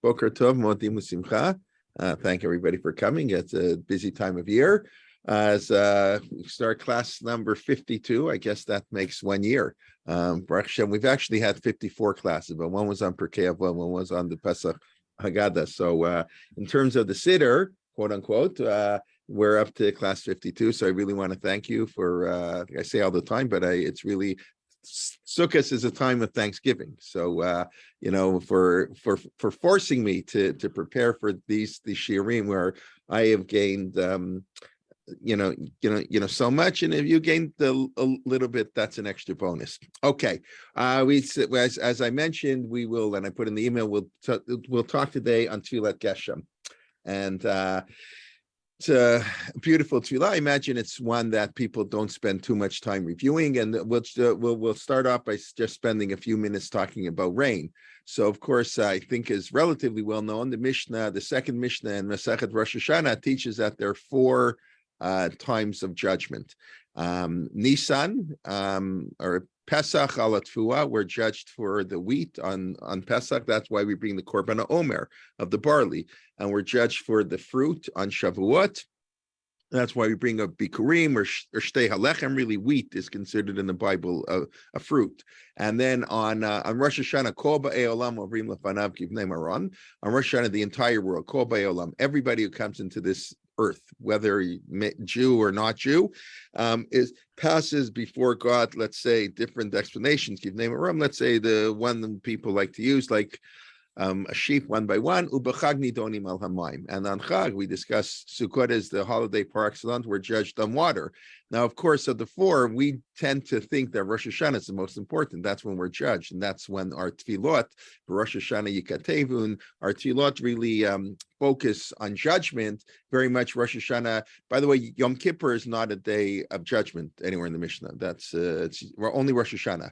Boker Tov, Modim Usimcha. Thank everybody for coming. It's a busy time of year. As we start class number 52, I guess that makes 1 year. Baruch Hashem, we've actually had 54 classes, but one was on Perkei Avot, one was on the Pesach Haggadah. So in terms of the Siddur, quote unquote, we're up to class 52. So I really want to thank you for, I say all the time, but it's really, Sukkot is a time of Thanksgiving. So for forcing me to prepare for these shiurim where I have gained so much, and if you gained a little bit, that's an extra bonus. Okay, as I mentioned, we will, and I put in the email, we'll talk today on Tefillat Geshem, and it's a beautiful tefillah. I imagine it's one that people don't spend too much time reviewing, and we'll start off by just spending a few minutes talking about rain. So, of course, I think is relatively well known. The Mishnah, the second Mishnah in Masechet Rosh Hashanah, teaches that there are 4 times of judgment. Nisan, or Pesach al Tfuah, we're judged for the wheat on Pesach. That's why we bring the Korban Omer of the barley. And we're judged for the fruit on Shavuot. That's why we bring a bikurim or shtei halechem. Really, wheat is considered in the Bible a fruit. And then on Rosh Hashanah, kol ba'ei olam ovrim lefanav kivnei maron. On Rosh Hashanah, the entire world, kol ba'ei olam, everybody who comes into this earth, whether Jew or not Jew, passes before God. Let's say different explanations. Kivnei maron. Let's say the one that people like to use, like a sheep one by one. Ubechag nidonim al hamayim. And on Chag, we discuss Sukkot is the holiday par excellence. We're judged on water. Now, of course, of the 4, we tend to think that Rosh Hashanah is the most important. That's when we're judged, and that's when our tefillot, Rosh Hashanah Yikatevun, our tefillot really focus on judgment. Very much Rosh Hashanah. By the way, Yom Kippur is not a day of judgment anywhere in the Mishnah. That's it's only Rosh Hashanah.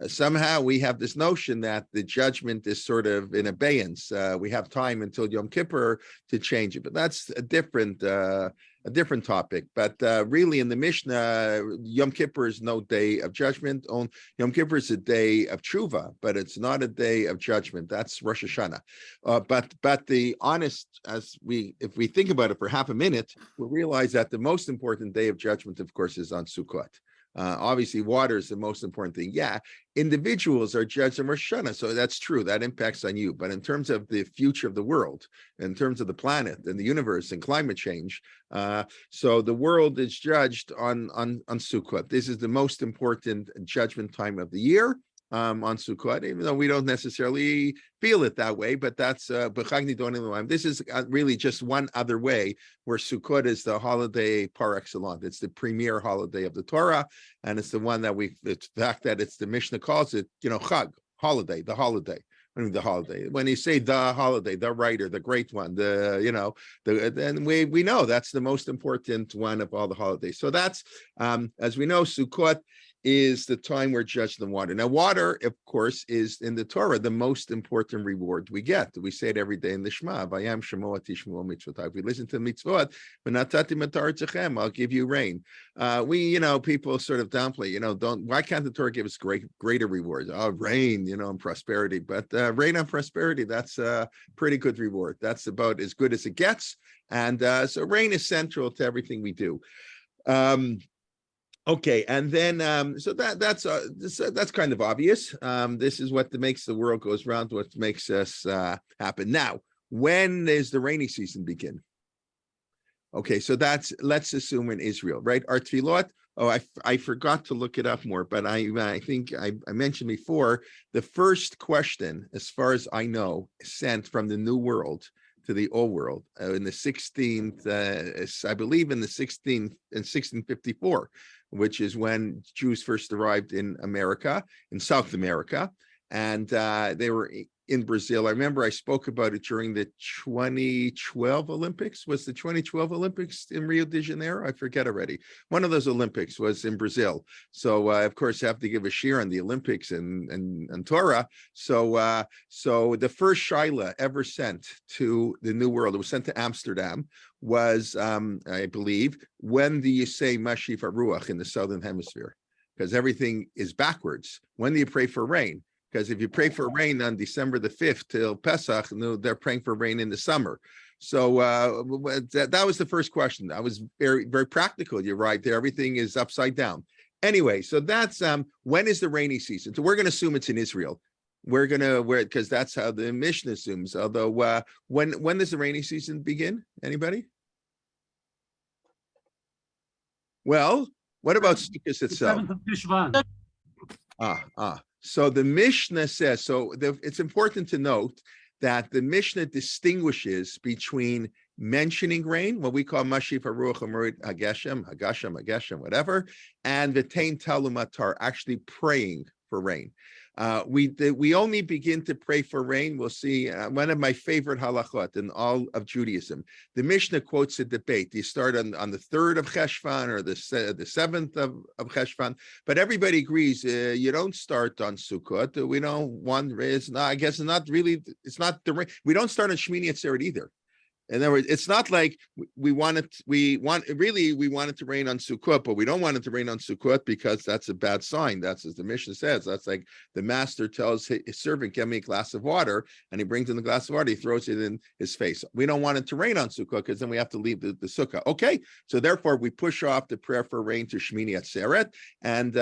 Somehow we have this notion that the judgment is sort of in abeyance. We have time until Yom Kippur to change it, but that's a different topic. But really, in the Mishnah, Yom Kippur is no day of judgment. Yom Kippur is a day of tshuva, but it's not a day of judgment. That's Rosh Hashanah. But the honest, if we think about it for half a minute, we'll realize that the most important day of judgment, of course, is on Sukkot. Obviously, water is the most important thing. Yeah, individuals are judged on Rosh Hashanah, so that's true. That impacts on you. But in terms of the future of the world, in terms of the planet and the universe and climate change, so the world is judged on Sukkot. This is the most important judgment time of the year. On Sukkot, even though we don't necessarily feel it that way, but that's this is really just one other way where Sukkot is the holiday par excellence. It's the premier holiday of the Torah, and it's the one that the fact that it's the Mishnah calls it, Chag, holiday, the holiday. The holiday. When you say the holiday, the writer, the great one, then we know that's the most important one of all the holidays. So that's, as we know, Sukkot is the time we're judged on water. Now, water, of course, is in the Torah the most important reward we get. We say it every day in the Shema. Vayam Shemo Tishmo Mitzvot. If we listen to mitzvot, V'natati matar tzechem, I'll give you rain. People sort of downplay. Why can't the Torah give us greater rewards? Oh, rain, and prosperity. But rain and prosperity, that's a pretty good reward. That's about as good as it gets. And so rain is central to everything we do. Okay, and then so that's kind of obvious. This is what makes the world goes round, what makes us happen. Now, when does the rainy season begin? Okay, so let's assume in Israel, right? Our tefillot. Oh, I forgot to look it up more, but I think I mentioned before the first question, as far as I know, sent from the New World to the Old World in the 16th, I believe in the 16th, in 1654. Which is when Jews first arrived in South America, and they were in Brazil. I remember I spoke about it during the 2012 Olympics. Was the 2012 Olympics in Rio de Janeiro? I forget already. One of those Olympics was in Brazil. So of course, I have to give a shir on the Olympics and Torah. So the first shaila ever sent to the New World, it was sent to Amsterdam, was I believe, when do you say Mashif Ruach in the Southern Hemisphere? Because everything is backwards. When do you pray for rain? Because if you pray for rain on December the 5th till Pesach, no, they're praying for rain in the summer. So that was the first question. That was very, very practical. You're right there. Everything is upside down. Anyway, so that's when is the rainy season? So we're going to assume it's in Israel. We're going to because that's how the Mishnah assumes. Although when does the rainy season begin? Anybody? Well, what about Sukkot itself? 7th of Tishvan. So the Mishnah says, it's important to note that the Mishnah distinguishes between mentioning rain, what we call Mashiv Haruach Hamurid Geshem, whatever, and the Tain Talumatar, actually praying for rain. We only begin to pray for rain. We'll see one of my favorite halachot in all of Judaism. The Mishnah quotes a debate. Do you start on the 3rd of Cheshvan or the 7th of Cheshvan? But everybody agrees you don't start on Sukkot. We don't want. It's not. I guess it's not really. It's not the rain. We don't start on Shmini Atzeret either. In other words, it's not like we want it to rain on Sukkot, but we don't want it to rain on Sukkot because that's a bad sign. That's as the Mishnah says. That's like the master tells his servant, "Get me a glass of water," and he brings in the glass of water. He throws it in his face. We don't want it to rain on Sukkot because then we have to leave the Sukkah. Okay, so therefore we push off the prayer for rain to Shmini Atzeret, and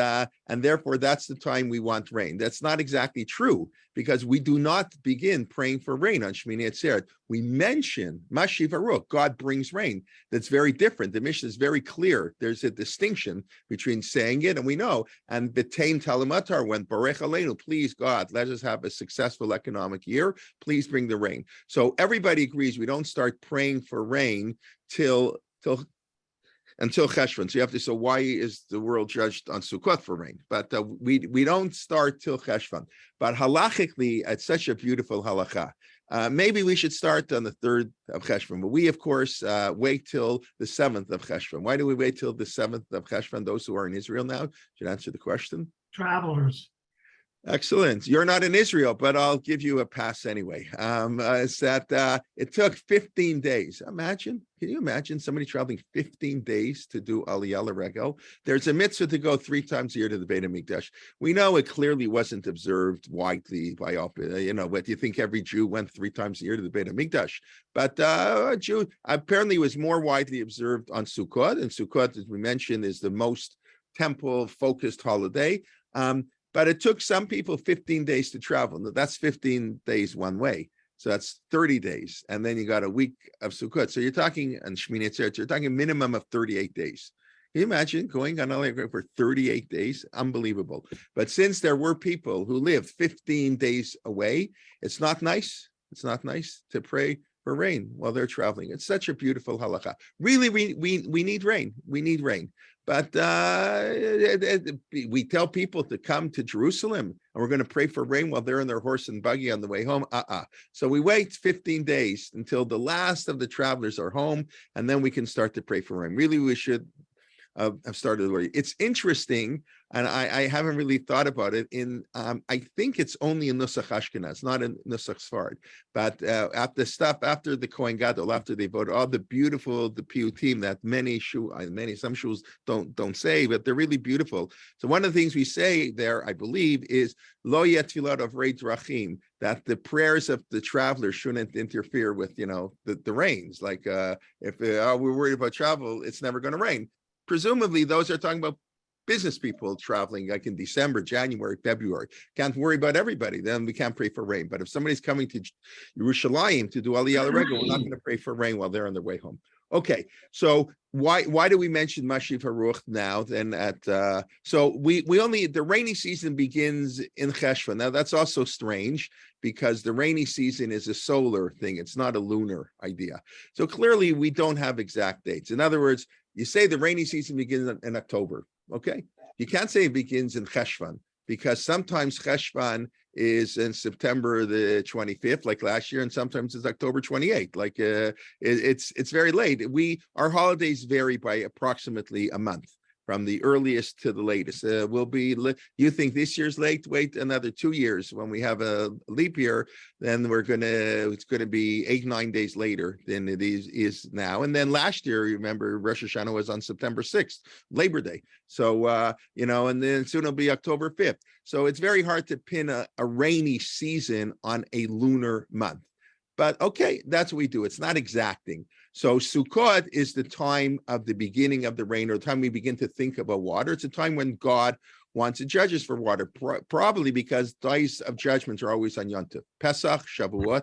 therefore that's the time we want rain. That's not exactly true because we do not begin praying for rain on Shmini Atzeret. We mention Mashiv Haruach, God brings rain. That's very different. The Mishnah is very clear. There's a distinction between saying it, and we know, and B'tein Talamatar, when Barech Aleinu, please God, let us have a successful economic year. Please bring the rain. So everybody agrees we don't start praying for rain until Cheshvan. So you have to say, why is the world judged on Sukkot for rain? But we don't start till Cheshvan. But halachically, it's such a beautiful halacha. Maybe we should start on the 3rd of Cheshvan, but we, of course, wait till the 7th of Cheshvan. Why do we wait till the 7th of Cheshvan? Those who are in Israel now should answer the question. Travelers. Excellent. You're not in Israel, but I'll give you a pass anyway. It took 15 days. Can you imagine somebody traveling 15 days to do Aliyah L'Regel? There's a mitzvah to go 3 times a year to the Beit HaMikdash. We know it clearly wasn't observed widely by all, what do you think every Jew went 3 times a year to the Beit HaMikdash? But Jew apparently was more widely observed on Sukkot, and Sukkot, as we mentioned, is the most temple-focused holiday. But it took some people 15 days to travel. That's 15 days one way. So that's 30 days. And then you got a week of Sukkot. So you're talking on Shmini Atzeret, you're talking a minimum of 38 days. Can you imagine going on Aliyah for 38 days? Unbelievable. But since there were people who lived 15 days away, it's not nice. It's not nice to pray for rain while they're traveling. It's such a beautiful halakha. Really, we need rain. We need rain. But we tell people to come to Jerusalem and we're going to pray for rain while they're in their horse and buggy on the way home. So we wait 15 days until the last of the travelers are home, and then we can start to pray for rain. Really, we should have started already. It's interesting, and I haven't really thought about it. I think it's only in Nusach Ashkenaz, not in Nusach Sfard. But after the Kohen Gadol, after they voted all the piyutim that some shuls don't say, but they're really beautiful. So one of the things we say there, I believe, is Lo yet tefillat of rei drachim, that the prayers of the travelers shouldn't interfere with the rains. Like if we're worried about travel, it's never going to rain. Presumably, those are talking about business people traveling like in December, January, February. Can't worry about everybody. Then we can't pray for rain. But if somebody's coming to Yerushalayim to do Aliyah L'Regel, we're not going to pray for rain while they're on their way home. Okay, so why do we mention Mashiv Haruach now? Then so we only, the rainy season begins in Cheshvan. Now that's also strange because the rainy season is a solar thing. It's not a lunar idea. So clearly we don't have exact dates. In other words, you say the rainy season begins in October. Okay, you can't say it begins in Cheshvan because sometimes Cheshvan is in September the 25th, like last year, and sometimes it's October 28th. Like it's very late. Our holidays vary by approximately a month from the earliest to the latest. You think this year's late? Wait another 2 years. When we have a leap year, then it's gonna be 8-9 days later than it is now. And then last year, remember, Rosh Hashanah was on September 6th, Labor Day. So and then soon it'll be October 5th. So it's very hard to pin a rainy season on a lunar month. But okay, that's what we do. It's not exacting. So Sukkot is the time of the beginning of the rain, or the time we begin to think about water. It's a time when God wants to judge us for water, probably because days of judgment are always on Yom Tov, Pesach, Shavuot,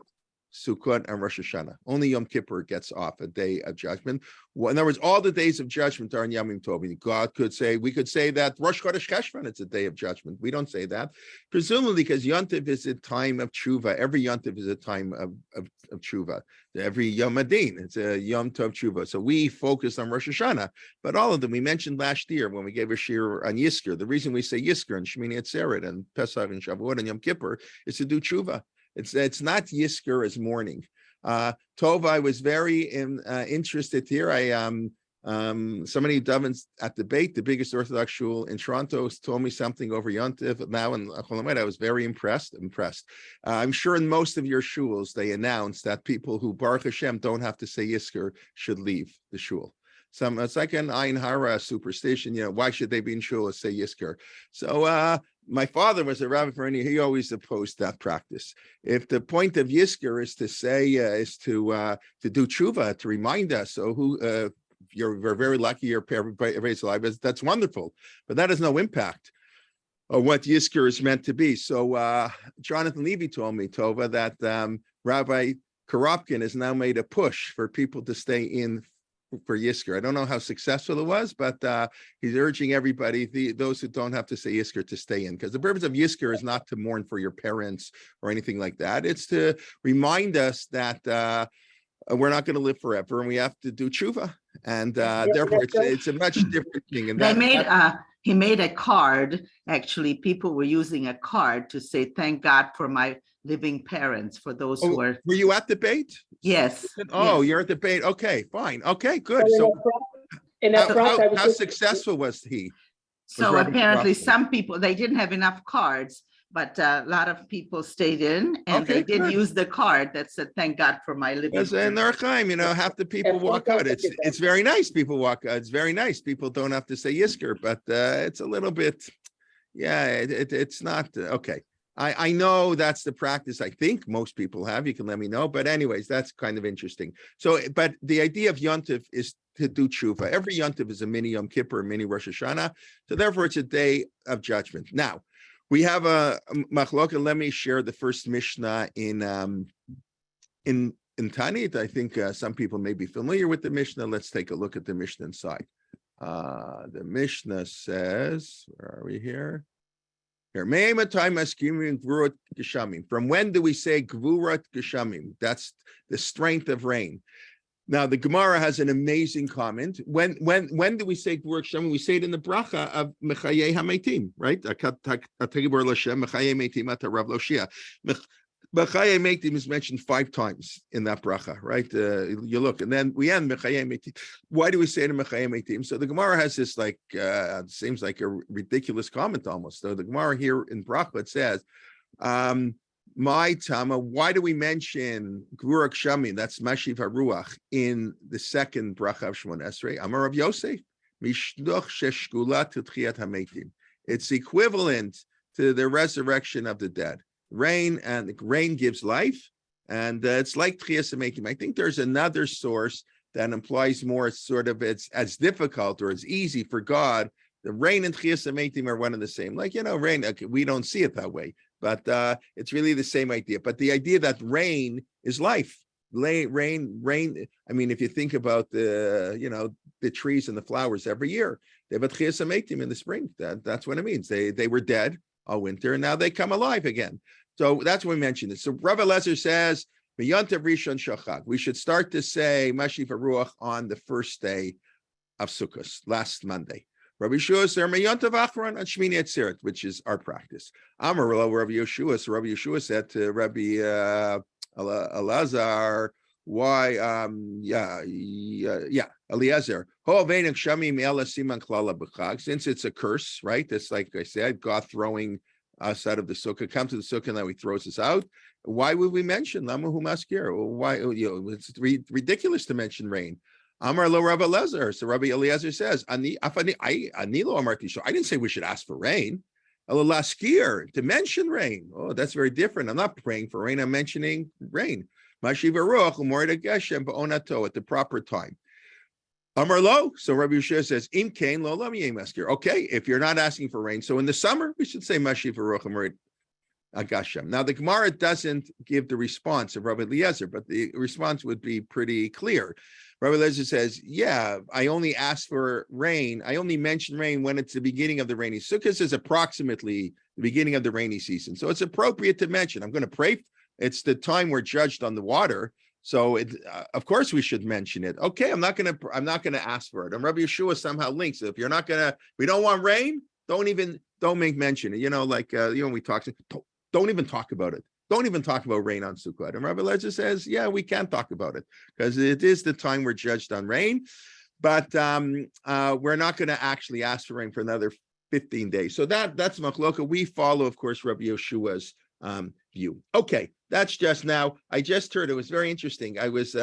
Sukkot, and Rosh Hashanah. Only Yom Kippur gets off a day of judgment. Well, in other words, all the days of judgment are in Yom Tov. God could say, we could say that Rosh Chodesh Cheshvan, it's a day of judgment. We don't say that, presumably because Yom Tov is a time of tshuva. Every Yom Tov is a time of tshuva. Every Yom Adin, it's a Yom Tov tshuva. So we focus on Rosh Hashanah, but all of them we mentioned last year when we gave a shir on Yizkor. The reason we say Yizkor and Shmini Atzeret and Pesach and Shavuot and Yom Kippur is to do tshuva. It's not Yizkor as mourning. Tova was very interested here. Somebody at the Beit, the biggest Orthodox shul in Toronto, told me something over Yom Tov. Now in Chol Hamoed, I was very impressed. I'm sure in most of your shuls, they announce that people who Baruch Hashem don't have to say Yizkor should leave the shul. It's like an Ayin Hara superstition. Why should they be in shul or say Yizkor? So my father was a rabbi for he always opposed that practice. If the point of Yizkor is to say to do tshuva, to remind us, so you're very lucky your everybody's alive, that's wonderful, but that has no impact on what Yizkor is meant to be. So Jonathan Levy told me, Tova, that Rabbi Koropkin has now made a push for people to stay in for Yizkor. I don't know how successful it was, but he's urging everybody, those who don't have to say Yizkor, to stay in, because the purpose of Yizkor is not to mourn for your parents or anything like that. It's to remind us that we're not going to live forever and we have to do tshuva, and therefore it's a much different thing. And he made a card. Actually, people were using a card to say, "Thank God for my living parents." For those who were you at the Beit? Yes. Oh, yes. You're at the Beit. Okay, fine. Okay, good. So how successful was he? So apparently some people, they didn't have enough cards, but a lot of people stayed in, and they did use the card that said, "Thank God for my living." As in their time, half the people walk out. It's very nice. People walk out. It's very nice. People don't have to say Yizkor, but it's a little bit, it's not okay. I know that's the practice I think most people have. You can let me know. But anyways, that's kind of interesting. So, but the idea of Yom Tov is to do tshuva. Every Yom Tov is a mini Yom Kippur, a mini Rosh Hashanah. So therefore, it's a day of judgment. Now, we have a machloka. Let me share the first Mishnah in Tanit. I think some people may be familiar with the Mishnah. Let's take a look at the Mishnah inside. The Mishnah says, where are we here? From when do we say Gvurat Geshamim? That's the strength of rain. Now the Gemara has an amazing comment. When do we say Gvurat Geshamim? We say it in the bracha of Mechayei HaMeitim, right? Mechayei Meitim is mentioned 5 times in that bracha, right? You look, and then we end Mechayei Meitim. Why do we say it in Mechayei Meitim? So the Gemara has this seems like a ridiculous comment almost. So the Gemara here in bracha, it says, my Tama, why do we mention Gvurat Geshamim, that's Mashiv HaRuach, in the second bracha of Shemon Esrei? Amar Rav Yosef, Mishloch Sheshkula T'Tchiyat HaMeitim. It's equivalent to the resurrection of the dead. Rain gives life, and it's like Tchiyas HaMeitim. I think there's another source that implies more it's as difficult or as easy for God. The rain and Tchiyas HaMeitim are one and the same. Rain, we don't see it that way, but it's really the same idea. But the idea that rain is life. Rain. I mean, if you think about the trees and the flowers every year, they have a Tchiyas HaMeitim in the spring. That's what it means. They were dead all winter, and now they come alive again. So that's what we mentioned it. So Rav Elazar says, B'yontav Rishon Shachag. We should start to say Mashiv HaRuach on the first day of Sukkot, last Monday. Rabbi Yeshua said, B'yontav Achron on Shmini Atzeret, which is our practice. Amar Rabbi Yeshua. So Rabbi Yeshua said to Rabbi Elazar, Why? Eliezer. Since it's a curse, right? It's like I said, God throwing us out of the sukkah, come to the sukkah, and now he throws us out. Why would we mention Lamahu Maskir? Why? It's ridiculous to mention rain. Amar lo Rabbi Eliezer. So Rabbi Eliezer says, I didn't say we should ask for rain. Laskir, to mention rain. Oh, that's very different. I'm not praying for rain. I'm mentioning rain. Mashiv Aruch u'morid Geshem ba'onato at the proper time. Amar lo. So Rabbi Yeshua says, Im kain lo lam yeh maskir. Okay, if you're not asking for rain, so in the summer we should say Mashiv Aruch u'morid Geshem. Now the Gemara doesn't give the response of Rabbi Eliezer, but the response would be pretty clear. Rabbi Eliezer says, yeah, I only ask for rain. I only mention rain when it's the beginning of the rainy. Sukkot is approximately the beginning of the rainy season. So it's appropriate to mention. I'm going to pray. It's the time we're judged on the water. So of course we should mention it. Okay, I'm not going to ask for it. And Rabbi Yeshua somehow links it. If you're not going to, we don't want rain, don't make mention. We talk, don't even talk about it. Don't even talk about rain on Sukkot. And Rabbi Eliezer says, yeah, we can talk about it because it is the time we're judged on rain, but we're not going to actually ask for rain for another 15 days. So that's machloka. We follow, of course, Rabbi Yeshua's view. Okay, that's just now. I just heard, it was very interesting. I was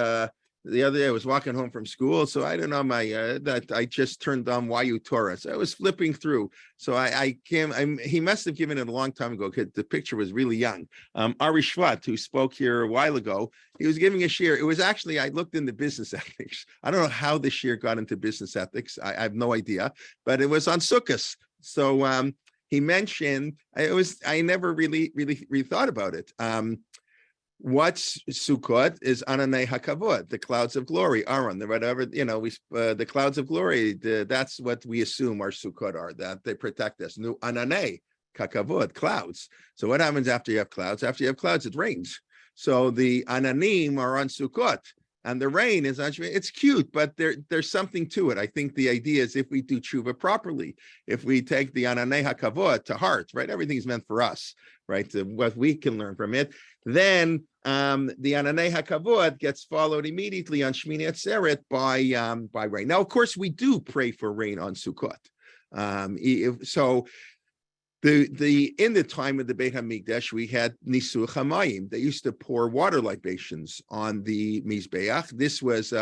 the other day I was walking home from school, so I don't know that I just turned on YU Torah. So I was flipping through. So he must have given it a long time ago because the picture was really young. Ari Shvat, who spoke here a while ago, he was giving a shir. It was actually, I looked into business ethics. I don't know how the shir got into business ethics. I have no idea, but it was on Sukkot. So he mentioned, I never really thought about it. What's Sukkot is Ananei HaKavod, the clouds of glory, Aaron, whatever, the clouds of glory, that's what we assume our Sukkot are, that they protect us. Nu Ananei HaKavod, clouds. So what happens after you have clouds? After you have clouds, it rains. So the Ananim are on Sukkot, and the rain is actually, it's cute, but there's something to it. I think the idea is if we do tshuva properly, if we take the Ananei HaKavod to heart, right? Everything's meant for us, right? What we can learn from it. Then the Ananei HaKavod gets followed immediately on Shmini Atzeret by rain. Now, of course, we do pray for rain on Sukkot. So in the time of the Beit HaMikdash, we had Nisuch HaMayim. They used to pour water libations on the Mizbeach. This was,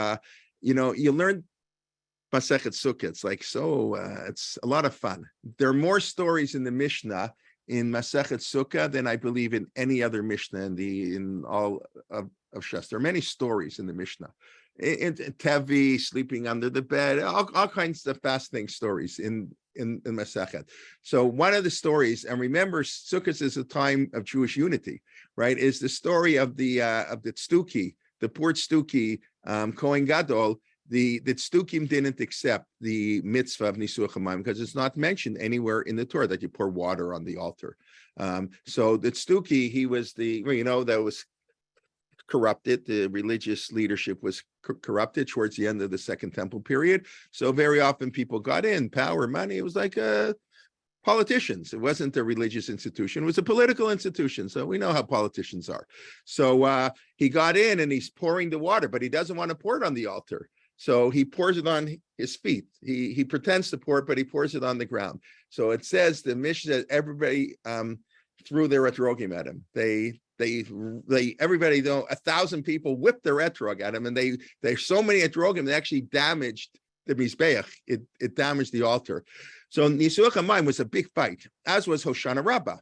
you learn Masechet Sukkot. It's like, it's a lot of fun. There are more stories in the Mishnah in Masechet Sukkah than I believe in any other Mishnah in all of Shas. There are many stories in the Mishnah. In Tevi, sleeping under the bed, all kinds of fascinating stories in Masechet. So one of the stories, and remember, Sukkot is a time of Jewish unity, right? Is the story of the Tzduki, the poor Tzduki, Kohen Gadol. The Tzdukim didn't accept the mitzvah of Nisuch HaMayim because it's not mentioned anywhere in the Torah that you pour water on the altar. So the Tzduki, he was that was corrupted. The religious leadership was corrupted towards the end of the Second Temple period. So very often people got in power, money. It was like politicians. It wasn't a religious institution. It was a political institution. So we know how politicians are. So he got in and he's pouring the water, but he doesn't want to pour it on the altar. So he pours it on his feet. He pretends to pour it, but he pours it on the ground. So it says, the Mishnah says everybody threw their etrogim at him. Everybody, 1,000 people whipped their etrog at him, and there's so many etrogim, they actually damaged the Mizbeach. It damaged the altar. So Nisuch HaMayim was a big fight, as was Hoshana Rabbah.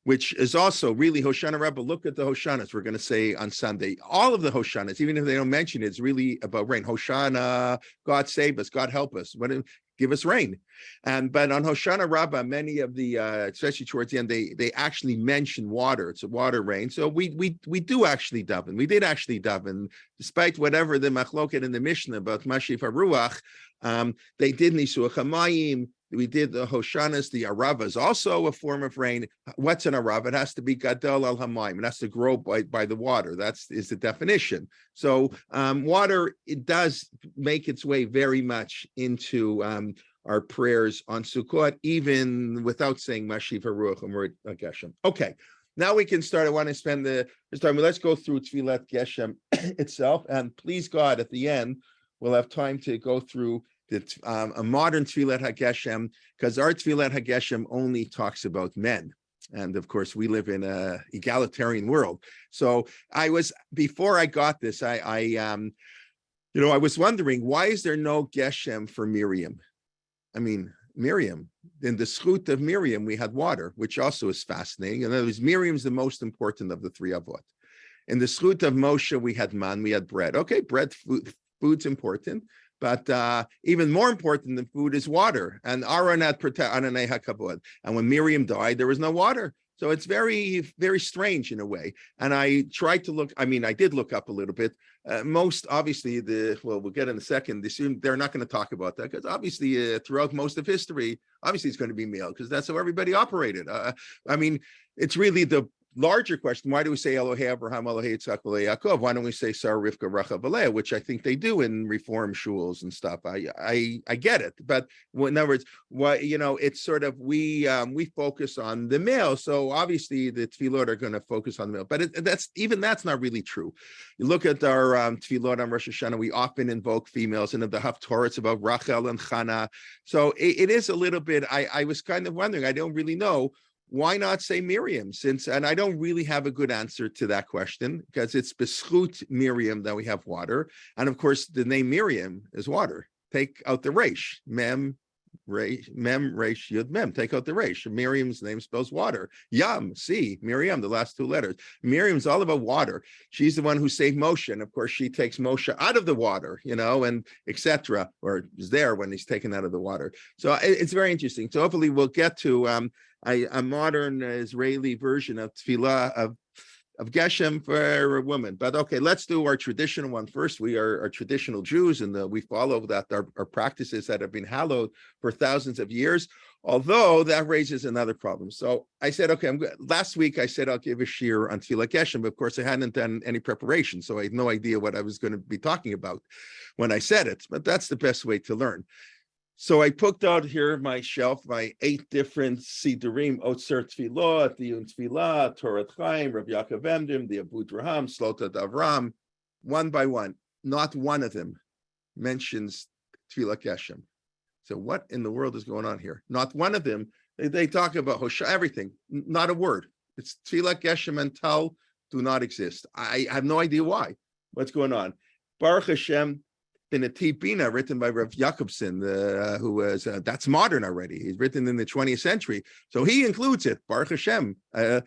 Which is also really Hoshana Rabbah. Look at the Hoshanas we're going to say on Sunday. All of the Hoshanas, even if they don't mention it, it's really about rain. Hoshana, God save us, God help us, give us rain. But on Hoshana Rabbah, many of the, especially towards the end, they actually mention water. It's a water rain. So we do actually daven. We did actually daven, despite whatever the machloket in the Mishnah about Mashiv HaRuach. They did Nisuch HaMayim. We did the Hoshanas. The Arava is also a form of rain. What's an Arava? It has to be Gadol al Hamayim. It has to grow by the water. Is the definition. So water, it does make its way very much into our prayers on Sukkot, even without saying Mashiv HaRuach Geshem. Okay, now we can start. I want to spend let's go through Tefillat Geshem itself. And please God, at the end, we'll have time to go through a modern Tefillat HaGeshem, because our Tefillat HaGeshem only talks about men. And of course, we live in a egalitarian world. So before I got this, I was wondering, why is there no Geshem for Miriam? I mean, Miriam, in the Schut of Miriam, we had water, which also is fascinating. In other words, Miriam's the most important of the three Avot. In the Schut of Moshe, we had man, we had bread. Okay, bread, food's important, but even more important than food is water. And Aaron had Ananei HaKavod. And when Miriam died, there was no water. So it's very, very strange in a way. And I tried to look, I did look up a little bit. Most obviously, we'll get in a second, they're not going to talk about that, because obviously throughout most of history, obviously it's going to be male, because that's how everybody operated. It's really the larger question. Why do we say Elohei Abraham, Elohei Yitzchak, Elohei Yaakov? Why don't we say Sarah, Rivka, Rachel, Leah, which I think they do in Reform shuls and stuff. I get it, but in other words, it's sort of we focus on the male, so obviously the tefillot are going to focus on the male. But that's not really true. You look at our tefillot on Rosh Hashanah, we often invoke females, and in the Haftorah it's about Rachel and Chana. So it is a little bit. I was kind of wondering. I don't really know. Why not say Miriam? And I don't really have a good answer to that question, because it's B'schut Miriam that we have water. And of course, the name Miriam is water. Take out the resh. Mem, resh, yud, mem. Take out the resh. Miriam's name spells water. Yam, sea, Miriam, the last two letters. Miriam's all about water. She's the one who saved Moshe. And of course, she takes Moshe out of the water, and etc. Or is there when he's taken out of the water. So it's very interesting. So hopefully we'll get to a modern Israeli version of tefillah of Geshem for a woman. But okay, let's do our traditional one first. We are traditional Jews, and we follow that our practices that have been hallowed for thousands of years, although that raises another problem. So I said, okay, last week I said I'll give a shir on tefillah Geshem, but of course I hadn't done any preparation, so I had no idea what I was going to be talking about when I said it, but that's the best way to learn. So I poked out here my shelf, my 8 different Siddurim, Otzer Tefillah, Diyun Tefillah, Torah Chaim, Rabbi Yaakov Emdim, the Abu Draham, Slota Davram, one by one. Not one of them mentions Tefillah Geshem. So what in the world is going on here? Not one of them. They talk about Hosha, everything, not a word. It's Tefillah Geshem and Tal do not exist. I have no idea why. What's going on? Baruch Hashem, in a Tipina written by Rav Jacobson, who was, that's modern already. He's written in the 20th century. So he includes it, Baruch Hashem, a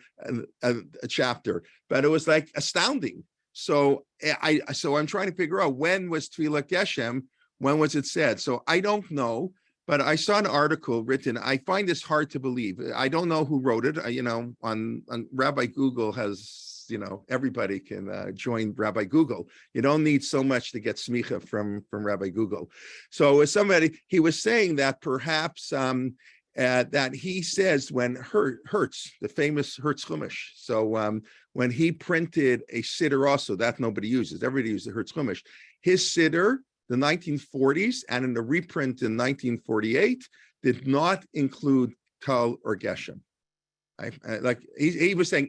chapter, but it was like astounding. So I'm trying to figure out, when was Tefillah Geshem? When was it said? So I don't know, but I saw an article written. I find this hard to believe. I don't know who wrote it. On Rabbi Google has, everybody can join Rabbi Google. You don't need so much to get smicha from Rabbi Google. So he was saying that perhaps that he says when Hertz, the famous Hertz Chumash, so when he printed a Siddur also, that nobody uses, everybody uses the Hertz Chumash, his Siddur, the 1940s, and in the reprint in 1948, did not include Tal or Geshem. He was saying,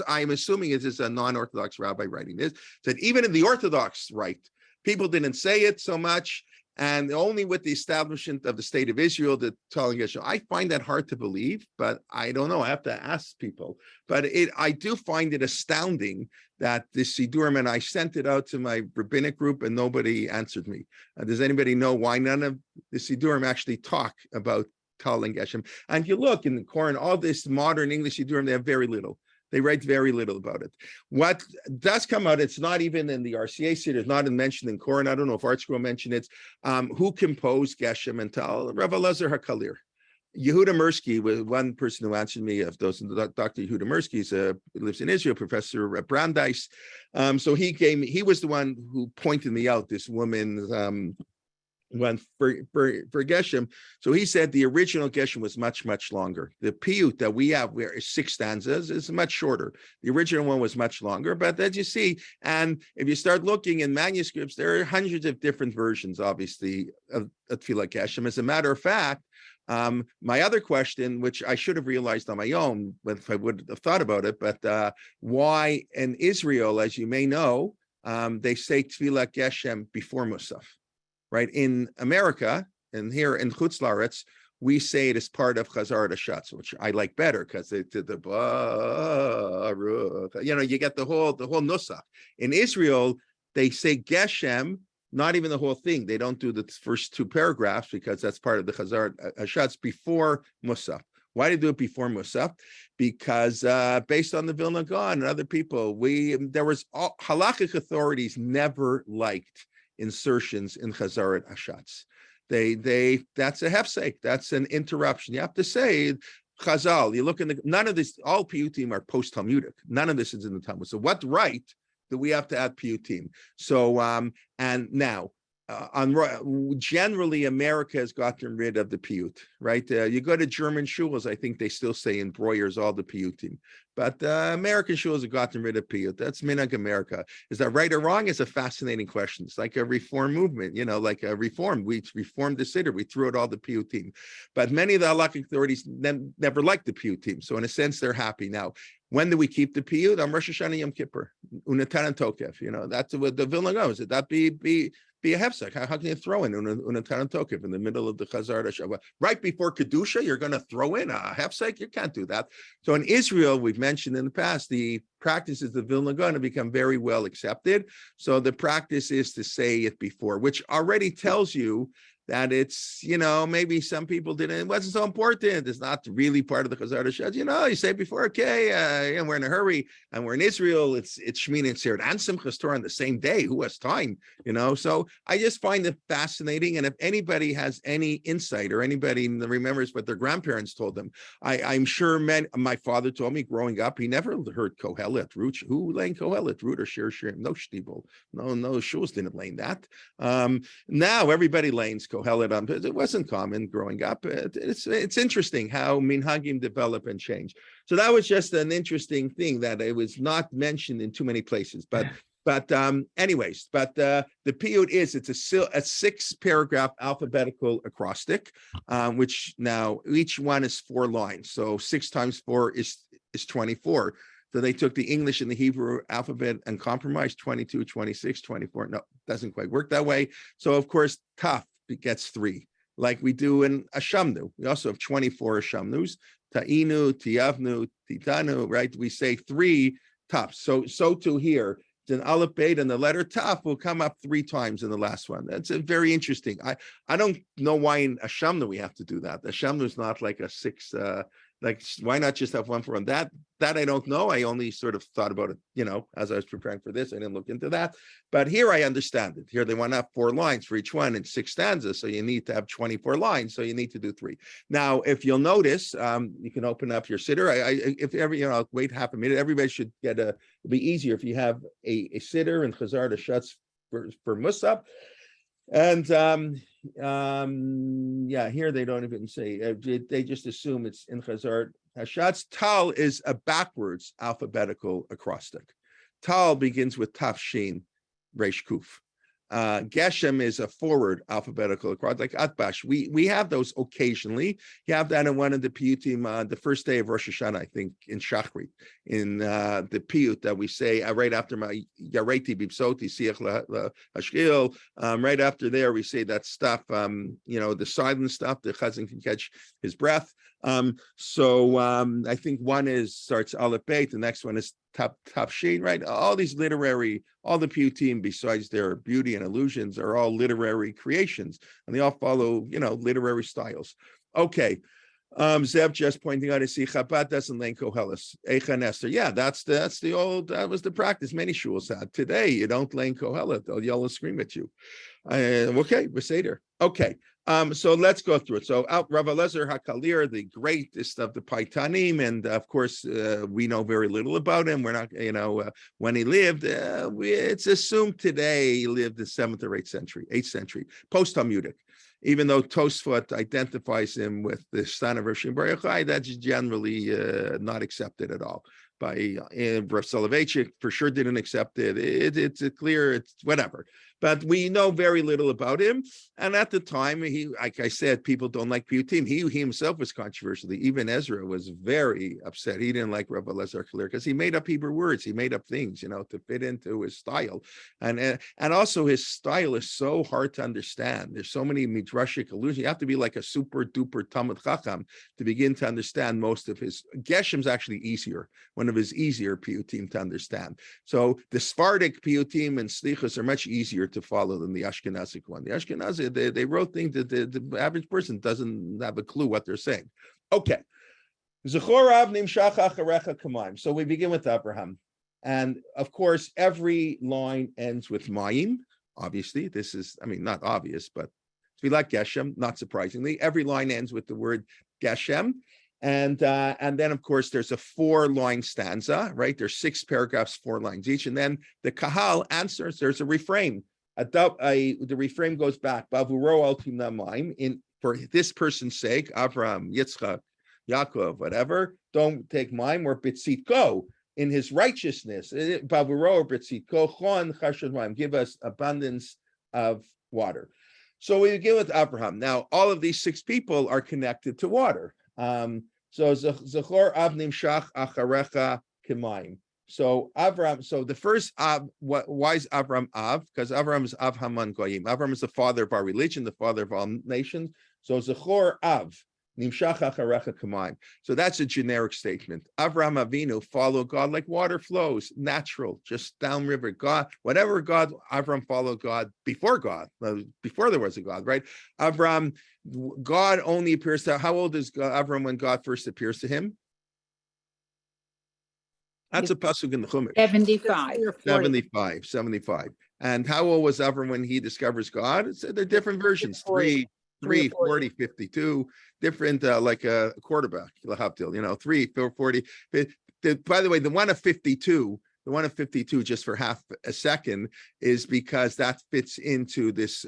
I'm assuming it is a non-Orthodox rabbi writing this, that even in the Orthodox rite, people didn't say it so much, and only with the establishment of the state of Israel, the Tal and Geshem. I find that hard to believe, but I don't know. I have to ask people. But I do find it astounding that this Siddurim, and I sent it out to my rabbinic group, and nobody answered me. Does anybody know why none of the Siddurim actually talk about Tal and Geshem? And you look in the Koran, all this modern English Siddurim, they have very little. They write very little about it. What does come out, it's not even in the RCA Siddur, it's not mentioned in Koran. I don't know if Art Scroll mentioned it. Who composed Geshem and Tal? Rav Elazar HaKalir. Yehuda Mirsky was one person who answered me of those. Dr. Yehuda Mirsky lives in Israel, Professor at Brandeis. So he was the one who pointed me out this woman one for Geshem. So he said the original Geshem was much, much longer. The piyut that we have, where is 6 stanzas, is much shorter. The original one was much longer, but as you see, and if you start looking in manuscripts, there are hundreds of different versions, obviously, of Tefillah Geshem. As a matter of fact, my other question, which I should have realized on my own if I would have thought about it, but why in Israel, as you may know, they say Tefillat Geshem before Musaf, right? In America, and here in Chutz La'aretz, we say it as part of Chazar Hashatz, which I like better because they did the you get the whole nusach. In Israel, they say Geshem, not even the whole thing. They don't do the first two paragraphs because that's part of the Chazar Hashatz before Musaf. Why do they do it before Musaf? Because based on the Vilna Gaon and other people, halakhic authorities never liked insertions in Chazar Hashatz. That's a hefsek, that's an interruption. You have to say Chazal. You look in none of this, all piyutim are post-Talmudic. None of this is in the Talmud. So what right do we have to add piyutim? So and now generally America has gotten rid of the piyut, right? You go to German shuls, I think they still say in broyers all the piyutim, but American shuls have gotten rid of piyut. That's minhag America. Is that right or wrong? It's a fascinating question. It's like a reform movement, like a reform. We reformed the Siddur, we threw out all the piyutim, but many of the halakhic authorities never liked the piyutim. So in a sense, they're happy now. When do we keep the piyut? On Rosh Hashanah Yom Kippur, Unatan and Tokef. That's what the Vilna goes. That be a hefsek. How can you throw in Unatan and Tokef in the middle of the Chazar Hashatz? Right before Kedusha, you're going to throw in a hefsek? You can't do that. So in Israel, we've mentioned in the past, the practices of Vilna Gaon have become very well accepted. So the practice is to say it before, which already tells you that it's, maybe some people didn't, it wasn't so important. It's not really part of the Chazar Hashatz. You say before, okay, we're in a hurry and we're in Israel. It's Shmini Atzeret and Simchas Torah on the same day. Who has time? So I just find it fascinating. And if anybody has any insight or anybody remembers what their grandparents told them, I'm sure my father told me growing up, he never heard Kohelet, Root. Who lane Kohelet, Root or Shir Shir? No Shtibel. No shuls didn't lane that. Now everybody lanes Kohelet. It wasn't common growing up. It's interesting how minhagim develop and change. So that was just an interesting thing that it was not mentioned in too many places. But anyways, the piyut it's a 6-paragraph alphabetical acrostic, which now each one is 4 lines. So 6 times 4 is 24. So they took the English and the Hebrew alphabet and compromised 22, 26, 24. No, doesn't quite work that way. So of course, Taf gets 3, like we do in Ashamnu. We also have 24 Ashamnus, Ta'inu, Tiyavnu, Titanu, right? We say 3 Tafs. So too here, it's an Aleph Beit, and the letter Taf will come up 3 times in the last one. That's very interesting. I don't know why in Ashamnu we have to do that. Ashamnu is not like a 6, why not just have one for one? That I don't know. I only sort of thought about it, as I was preparing for this. I didn't look into that. But here I understand it. Here they want to have 4 lines for each one and 6 stanzas. So you need to have 24 lines. So you need to do 3. Now, if you'll notice, you can open up your Siddur. If ever, I'll wait half a minute. Everybody should it'll be easier if you have a Siddur and Chazar Hashatz for Musaf. And here they don't even say, they just assume it's in Chazar Hashatz. Tal is a backwards alphabetical acrostic. Tal begins with Taf Shin Resh Kuf. Geshem is a forward alphabetical acrostic, like Atbash. We have those occasionally. You have that in one of the piyutim, the first day of Rosh Hashanah, I think, in Shachrit, in the piyut that we say right after my Yareti Bibsoti Siach Hashkil. Right after there, we say that stuff, the silent stuff. The chazan can catch his breath. I think one starts Aleph Beit, the next one is Taf Shin, right? All these all the piyutim, besides their beauty and illusions, are all literary creations, and they all follow, literary styles. Okay. Zev just pointing out, I see Chabad doesn't lane Koheles. Echa Nester. Yeah, that was the practice many shuls had. Today, you don't lane Kohelet. They'll yell and scream at you. Okay, we're Seder. Okay. So let's go through it. So Rav Eliezer HaKalir, the greatest of the Paitanim, and of course we know very little about him. We're not, when he lived, it's assumed today he lived the 7th or 8th century, post-Talmudic. Even though Tosfot identifies him with the son of Rosh Bar Yochai, that's generally not accepted at all. Rav Soloveitchik for sure didn't accept it. It's clear, it's whatever. But we know very little about him. And at the time, he, like I said, people don't like Piyutim. He himself was controversial. Even Ezra was very upset. He didn't like Rabbi Elazar Kalir because he made up Hebrew words. He made up things, to fit into his style. And also his style is so hard to understand. There's so many midrashic allusions. You have to be like a super duper Talmud Chacham to begin to understand most of his. Geshem's actually easier, one of his easier Piyutim to understand. So the Sephardic Piyutim and Slichos are much easier to follow than the Ashkenazic one. The Ashkenazi, they wrote things that the average person doesn't have a clue what they're saying. Okay. So we begin with Abraham. And of course, every line ends with Mayim. Obviously, this is, not obvious, but Tefillat Geshem, not surprisingly. Every line ends with the word Geshem. And then, of course, there's a 4-line stanza, right? There's 6 paragraphs, 4 lines each. And then the Kahal answers, there's a refrain. The refrain goes back, Bavuro al Timnaim, for this person's sake, Abraham, Yitzchak, Yaakov, whatever, don't take mine, or Bitzitko, in his righteousness, Bavuro or Bitzitko, Chon Chashad Maim, give us abundance of water. So we begin with Abraham. Now, all of these 6 people are connected to water. So Zachor Av Nimshach Acharecha Kimayim. So Avram, so the first Av, why is Avram Av? Because Avram is Av Haman Goyim. Avram is the father of our religion, the father of all nations. So Zachor Av Nimshach Acharecha Kimayim. So that's a generic statement. Avram Avinu followed God like water flows, natural, just downriver. God, whatever God, Avram followed God, before there was a God, right? Avram, God only appears to, how old is Avram when God first appears to him? That's a pasuk in the Chumash. 75. And how old was Avram when he discovers God? They're different versions, 3, 40, 52, different, like a quarterback, 3, 4, 40. By the way, the one of 52, just for half a second, is because that fits into this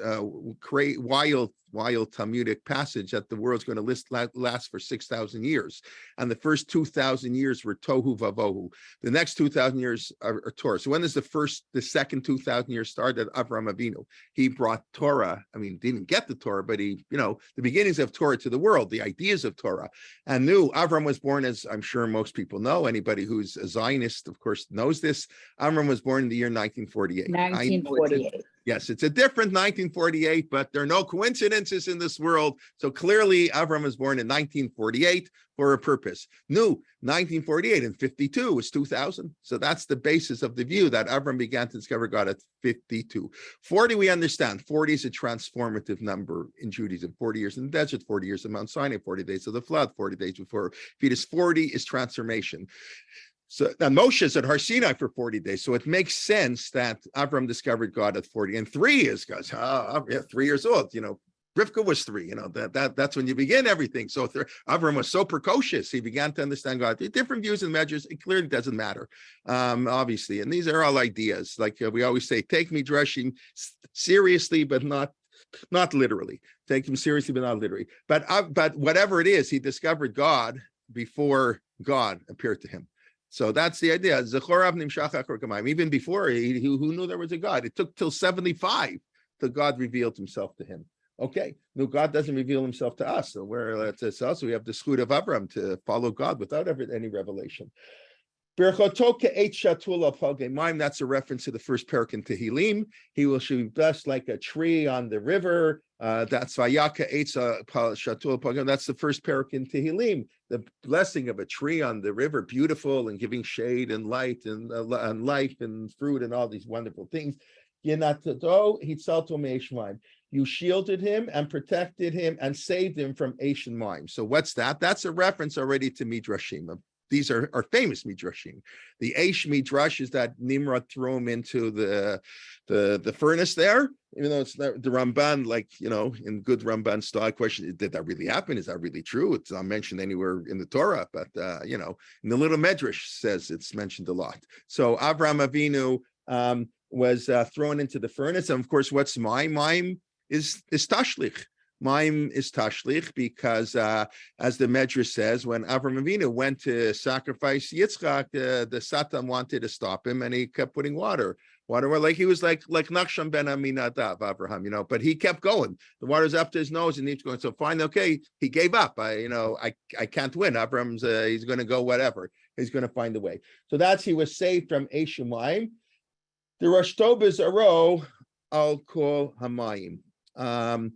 wild Talmudic passage that the world's going to last for 6,000 years. And the first 2,000 years were tohu vavohu. The next 2,000 years are Torah. So when does the second 2,000 years start? At Avraham Avinu. He brought Torah. Didn't get the Torah, but he, the beginnings of Torah to the world, the ideas of Torah. And Avram was born, as I'm sure most people know, anybody who's a Zionist, of course, knows this. Avram was born in the year 1948. 1948. Yes, it's a different 1948, but there are no coincidences in this world. So clearly, Avram was born in 1948 for a purpose. 1948 and 52 was 2000. So that's the basis of the view that Avram began to discover God at 52. 40, we understand. 40 is a transformative number in Judaism. 40 years in the desert, 40 years in Mount Sinai, 40 days of the flood, 40 days before fetus. 40 is transformation. So and Moshe is at Har Sinai for 40 days. So it makes sense that Avram discovered God at 40. And 3 is because 3 years old, Rivka was 3, that's when you begin everything. So Avram was so precocious, he began to understand God. Different views and measures, it clearly doesn't matter, obviously. And these are all ideas. Like we always say, take midrashim seriously, but not literally. Take him seriously, but not literally. But whatever it is, he discovered God before God appeared to him. So that's the idea. Even before, who knew there was a God? It took till 75 till God revealed himself to him. Okay, no, God doesn't reveal himself to us. So it's also we have the schut of Abraham to follow God without any revelation. That's a reference to the first parak in Tehillim. He will be blessed like a tree on the river. That's Vayaka Eitza Shatul Pagam. That's the first parak in Tehillim. The blessing of a tree on the river, beautiful and giving shade and light and life and fruit and all these wonderful things. You shielded him and protected him and saved him from Eish and Mayim. So what's that? That's a reference already to Midrashim. These are famous Midrashim. The Eish Midrash is that Nimrod threw him into the furnace there, even though it's not the Ramban, in good Ramban style question, did that really happen? Is that really true? It's not mentioned anywhere in the Torah, but in the little Medrash says it's mentioned a lot. So Avraham Avinu was thrown into the furnace. And of course, what's Mayim? Mayim is tashlich. Maim is tashlich because, as the Medrash says, when Avram Avinu went to sacrifice Yitzchak, the Satan wanted to stop him, and he kept putting water. Like he was like Nachshon ben Aminadav, Abraham, but he kept going. The water's up to his nose, and he's going. So fine, okay, he gave up. I can't win. Abraham's he's going to go whatever. He's going to find a way. So he was saved from Eshemayim. The Rosh Tobes Aro I'll call Hamayim. It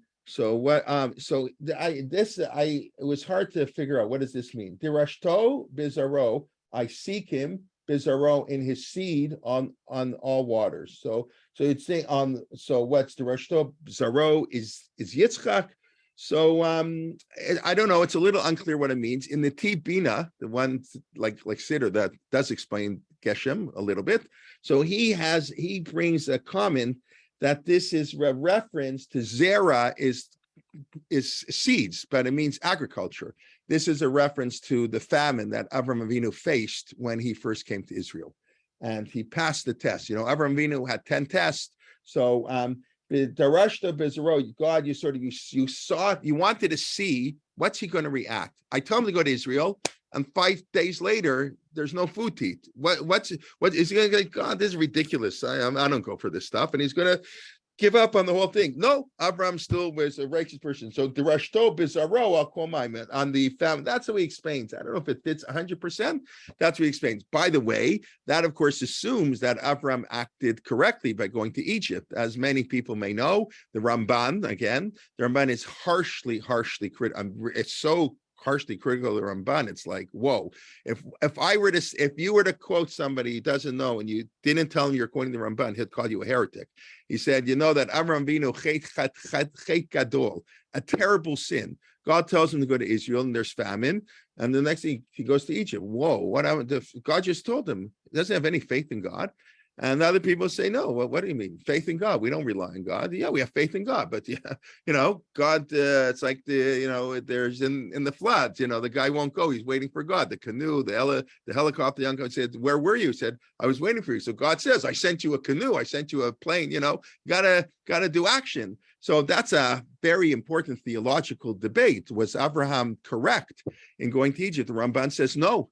was hard to figure out, what does this mean? Dirashto bizarro, I seek him bizarro in his seed on all waters. So it's saying so what's Dirashto bizarro is Yitzchak. So I don't know, it's a little unclear what it means. In the Tibina, the one like Siddur that does explain Geshem a little bit. So he brings a comment that this is a reference to Zera is seeds, but it means agriculture. This is a reference to the famine that Avram Avinu faced when he first came to Israel. And he passed the test. Avram Avinu had 10 tests. So Darashta Bezero, God, you saw it, you wanted to see what's he going to react. I told him to go to Israel, and 5 days later, there's no food to eat. What is he going to go? God, this is ridiculous. I don't go for this stuff, and he's going to give up on the whole thing. No, Abraham still was a righteous person. So the Rashto Bizarro I'll call my man on the family. That's how he explains. I don't know if it fits 100%. That's what he explains. By the way, that of course assumes that Abraham acted correctly by going to Egypt. As many people may know, the Ramban is harshly critical. It's so harshly critical of the Ramban. It's like, whoa, if you were to quote somebody who doesn't know and you didn't tell him you're quoting the Ramban, he'd call you a heretic. He said, that Avram Avinu chet gadol, a terrible sin. God tells him to go to Israel and there's famine, and the next thing he goes to Egypt. Whoa, what happened? God just told him he doesn't have any faith in God. And other people say, no, what do you mean? Faith in God. We don't rely on God. Yeah, we have faith in God. But God, it's like there's in the floods, the guy won't go. He's waiting for God. The canoe, the helicopter, the uncle said, where were you? He said, I was waiting for you. So God says, I sent you a canoe. I sent you a plane, gotta do action. So that's a very important theological debate. Was Abraham correct in going to Egypt? The Ramban says no.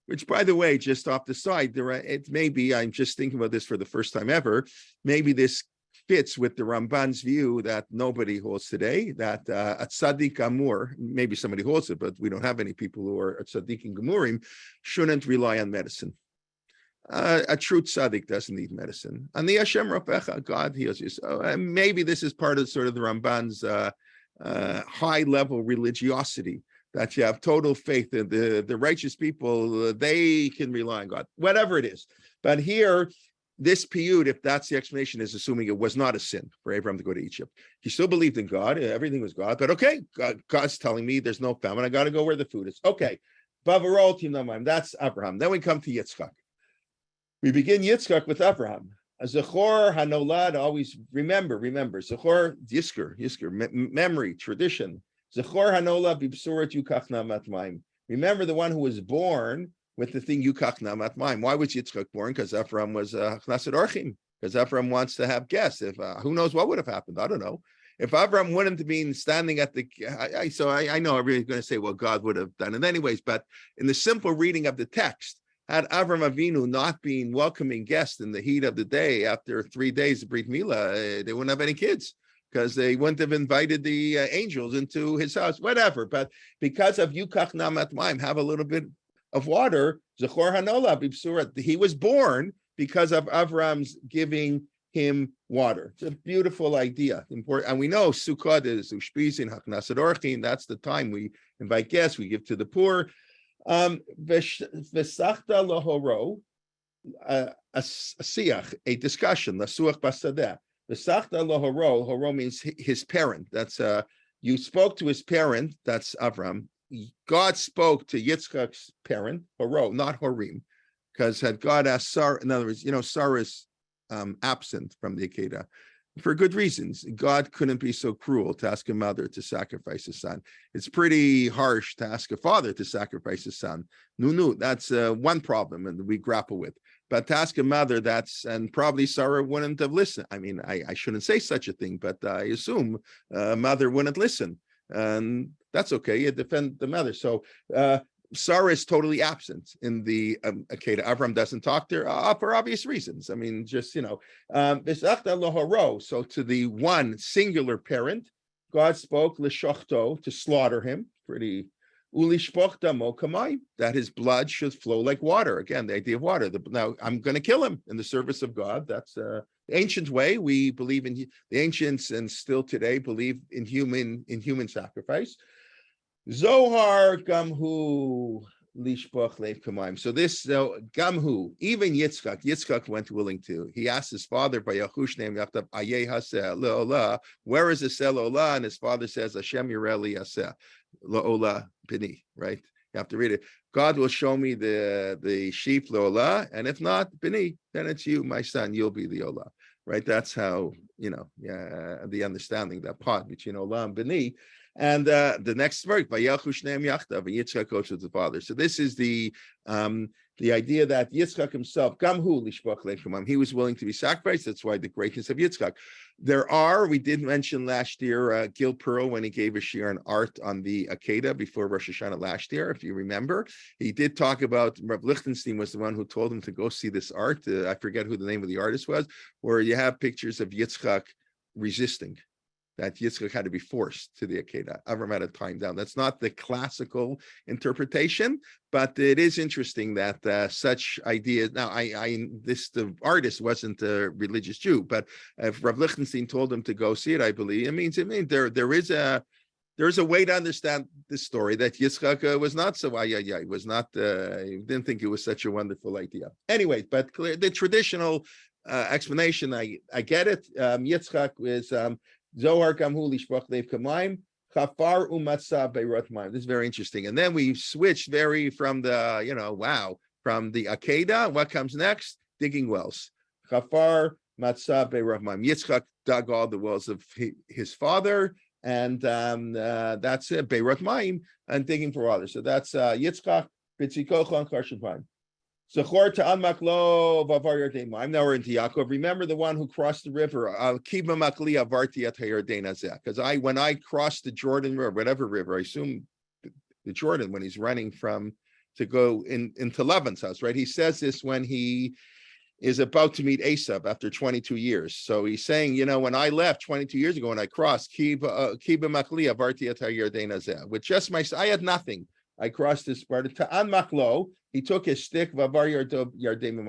Which, by the way, just off the side, I'm just thinking about this for the first time ever. Maybe this fits with the Ramban's view that nobody holds today, that a tzaddik amur, maybe somebody holds it, but we don't have any people who are tzaddikim gemurim, shouldn't rely on medicine. A true tzaddik doesn't need medicine. And the Hashem Rapecha, God heals you. So maybe this is part of sort of the Ramban's high-level religiosity, that you have total faith in the righteous people, they can rely on God, whatever it is. But here, this piyut, if that's the explanation, is assuming it was not a sin for Abraham to go to Egypt. He still believed in God, everything was God, but okay, God's telling me there's no famine, I got to go where the food is. Okay, that's Abraham. Then we come to Yitzchak. We begin Yitzchak with Abraham. Zechor hanolad, always remember, Zechor, Yisker, memory, tradition. Zechor hanola b'bsurat yukach namat mayim. Remember the one who was born with the thing yukach namat mayim. Why was Yitzchak born? Because Ephraim was chnasid orchim. Because Ephraim wants to have guests. If who knows what would have happened? I don't know. If Ephraim wouldn't have been standing at the, I know everybody's going to say, well, God would have done it anyways. But in the simple reading of the text, had Avram Avinu not been welcoming guests in the heat of the day after 3 days of Brit Milah, they wouldn't have any kids, because they wouldn't have invited the angels into his house, whatever. But because of Yukach Namat Maim, have a little bit of water, Zechor Hanola B'Bsurat, he was born because of Avram's giving him water. It's a beautiful idea. Important. And we know Sukkot is Ushpizin, Haknasad Orchin, that's the time we invite guests, we give to the poor. Vesachta Lohoro, a siach, a discussion, Lasuach Basadeh. The Sachta Lohoro, Horo means his parent. That's you spoke to his parent, that's Avram. God spoke to Yitzchak's parent, Horo, not Horim, because had God asked Sarah, in other words, Sarah is absent from the Akedah for good reasons. God couldn't be so cruel to ask a mother to sacrifice a son. It's pretty harsh to ask a father to sacrifice a son. No, that's one problem and we grapple with. But to ask a mother, and probably Sarah wouldn't have listened. I mean, I shouldn't say such a thing, but I assume a mother wouldn't listen. And that's okay, you defend the mother. So Sarah is totally absent in the Akedah. Avram doesn't talk to her for obvious reasons. I mean, just, so to the one singular parent, God spoke l'shochto, to slaughter him, pretty that his blood should flow like water. Again, the idea of water. Now I'm going to kill him in the service of God. That's the ancient way. We believe in the ancients, and still today believe in human sacrifice. Zohar gamhu lishbach leiv kamaim. So this gamhu, even Yitzchak went willing to. He asked his father by Yahush name Yachtav Ayeh Haseh Leolah, where is the Leolah? And his father says Hashem Yireli Haseh Leolah Bini. Right? You have to read it. God will show me the sheep Leolah, and if not Bini, then it's you, my son. You'll be the Olah. Right? That's how the understanding, that part between Olah and Bini. And the next verse, Yitzchak goes with the father. So this is the idea that Yitzchak himself, he was willing to be sacrificed. That's why the greatness of Yitzchak. We did mention last year, Gil Pearl, when he gave a shiur on art on the Akedah before Rosh Hashanah last year, if you remember, he did talk about, Rav Lichtenstein was the one who told him to go see this art. I forget who the name of the artist was, where you have pictures of Yitzchak resisting. That Yitzchak had to be forced to the Akedah. Avram had to time down. That's not the classical interpretation, but it is interesting that such ideas. Now, the artist wasn't a religious Jew, but if Rav Lichtenstein told him to go see it, I believe it means there is a way to understand this story that Yitzchak was not so was not. He didn't think it was such a wonderful idea. Anyway, but the traditional explanation, I get it. Yitzchak is. Zohar Gamhu Lishbach Leiv Kamaim, Chafar Umatzah Beirot Maim. This is very interesting. And then we switched from the, from the Akedah. What comes next? Digging wells. Chafar Matzah Beirot Maim. Yitzchak dug all the wells of his father, and that's it. Beirot Maim, and digging for water. So that's Yitzchak, Bitzikocha, and Karshapaim. Now we're into Yaakov. Remember the one who crossed the river. Because when I crossed the Jordan River, whatever river, I assume the Jordan, when he's running to go into Lavan's house, right? He says this when he is about to meet Esav after 22 years. So he's saying, when I left 22 years ago, when I crossed, with just I had nothing. I crossed this part. Ta'an maklo, he took his stick, vavar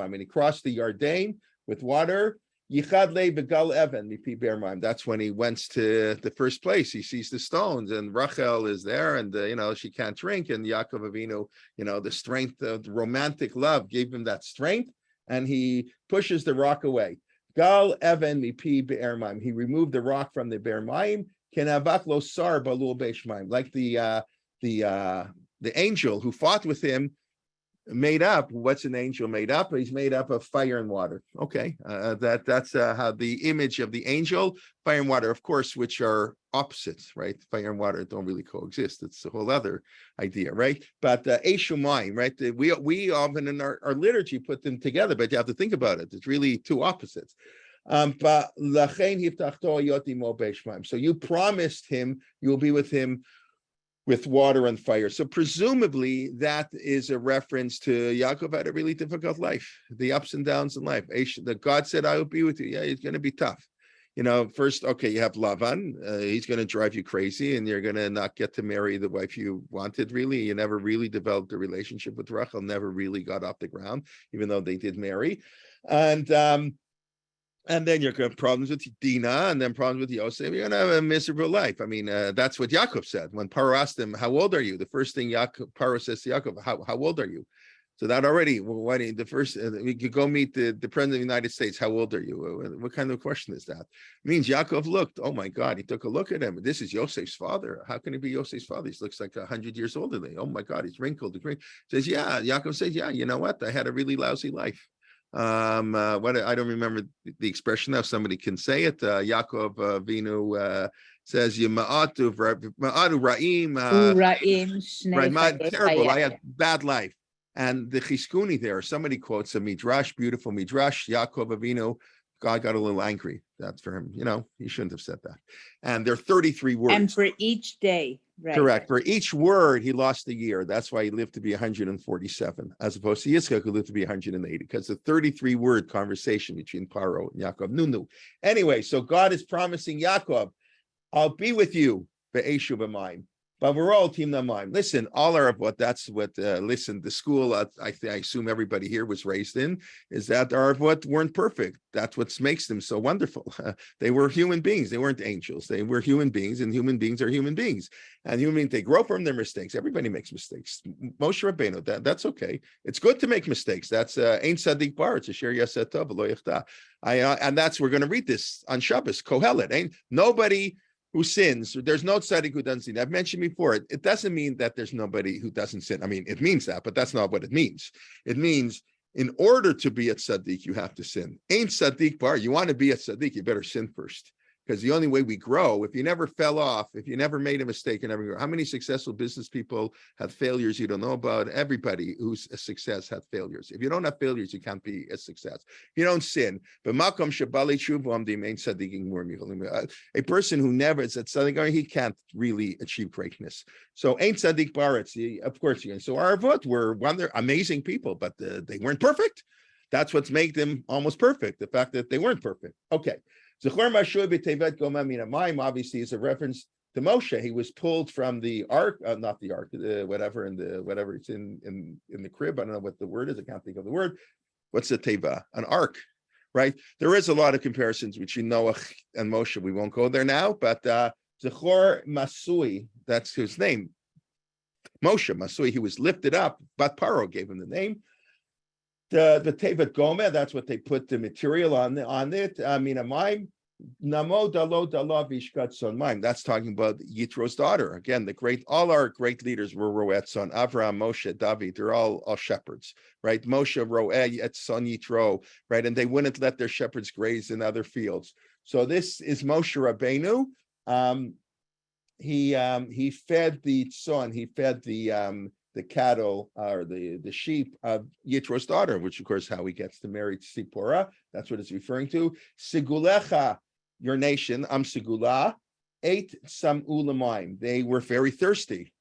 and he crossed the Yarden with water. Yichad le begal even mipi ber maim. That's when he went to the first place. He sees the stones, and Rachel is there, and she can't drink. And Yaakov Avinu, the strength of the romantic love gave him that strength, and he pushes the rock away. Gal even mipi ber maim. He removed the rock from the ber maim. Kenavak lo sar balul beish maim. Like the angel who fought with him made up. What's an angel made up? He's made up of fire and water. Okay, that's how the image of the angel, fire and water, of course, which are opposites, right? Fire and water don't really coexist. It's a whole other idea, right? But Eshumayim, right? We often in our liturgy put them together, but you have to think about it. It's really two opposites. So you promised him you'll be with him with water and fire. So presumably that is a reference to Yaakov had a really difficult life, the ups and downs in life. That God said, I will be with you. Yeah, it's going to be tough. First, okay, you have Lavan. He's going to drive you crazy, and you're going to not get to marry the wife you wanted, really. You never really developed a relationship with Rachel, never really got off the ground, even though they did marry. And then you're going to have problems with Dinah, and then problems with Yosef. You're going to have a miserable life. I mean, that's what Yaakov said. When Paro asked him, how old are you? The first thing Paro says to Yaakov, how old are you? So that already, we could go meet the president of the United States. How old are you? What kind of question is that? It means Yaakov looked, oh my God, he took a look at him. This is Yosef's father. How can he be Yosef's father? He looks like 100 years older than me. Oh my God, he's wrinkled. Says, yeah, Yaakov says, yeah, you know what? I had a really lousy life. I don't remember the expression now. Somebody can say it. Yaakov Avinu says, "Ma'atu ra'im, terrible. I had bad life." And the Chizkuni there, somebody quotes a midrash, beautiful midrash, Yaakov Avinu, God got a little angry. That's for him. He shouldn't have said that. And there are 33 words. And for each day, right? Correct. For each word, he lost a year. That's why he lived to be 147, as opposed to Yitzchak, who lived to be 180, because the 33-word conversation between Paro and Yaakov. No. Anyway, so God is promising Yaakov, I'll be with you, be'eshu b'mayim. But we're all team namayim. Listen, all our what that's what. Listen, the school I assume everybody here was raised in is that our what weren't perfect. That's what makes them so wonderful. They were human beings. They weren't angels. They were human beings, and human beings are human beings. And human beings, they grow from their mistakes. Everybody makes mistakes. Moshe Rabbeinu, that's okay. It's good to make mistakes. That's Ein Sadik Bar. It's a Sher Yaseh Tov V'lo Yichta. And that's we're going to read this on Shabbos. Kohelet. Ain't nobody who sins, there's no tzaddik who doesn't sin. I've mentioned before, it doesn't mean that there's nobody who doesn't sin. I mean, it means that, but that's not what it means. It means in order to be a tzaddik, you have to sin. Ain't tzaddik bar. You want to be a tzaddik, you better sin first. Because the only way we grow, if you never fell off, if you never made a mistake, you never grow. How many successful business people have failures you don't know about? Everybody who's a success had failures. If you don't have failures, you can't be a success. You don't sin. But a person who never is at tzaddik, he can't really achieve greatness. So ain't tzaddik baretz. Of course, so our avot were amazing people, but they weren't perfect. That's what's made them almost perfect. The fact that they weren't perfect. Okay. Obviously is a reference to Moshe. He was pulled from the ark, not the ark, whatever it's in the crib. I don't know what the word is. I can't think of the word. What's the teva? An ark, right? There is a lot of comparisons between Noah and Moshe. We won't go there now, but Zechor Masui, that's his name. Moshe Masui, he was lifted up, but Paro gave him the name. The Tevet Gomeh, that's what they put the material on it. Minamayim, Namo Dalo Dala Vishkat Son Maim. That's talking about Yitro's daughter. Again, all our great leaders were Roet's son, Avraham, Moshe, David. They're all shepherds, right? Moshe, Roet, son Yitro, right? And they wouldn't let their shepherds graze in other fields. So this is Moshe Rabbeinu. He fed the son. He fed the cattle or the sheep of Yitro's daughter, which of course how he gets to marry Sipporah. That's what it's referring to. Sigulecha, your nation, Sigula, ate some ulamaim. They were very thirsty.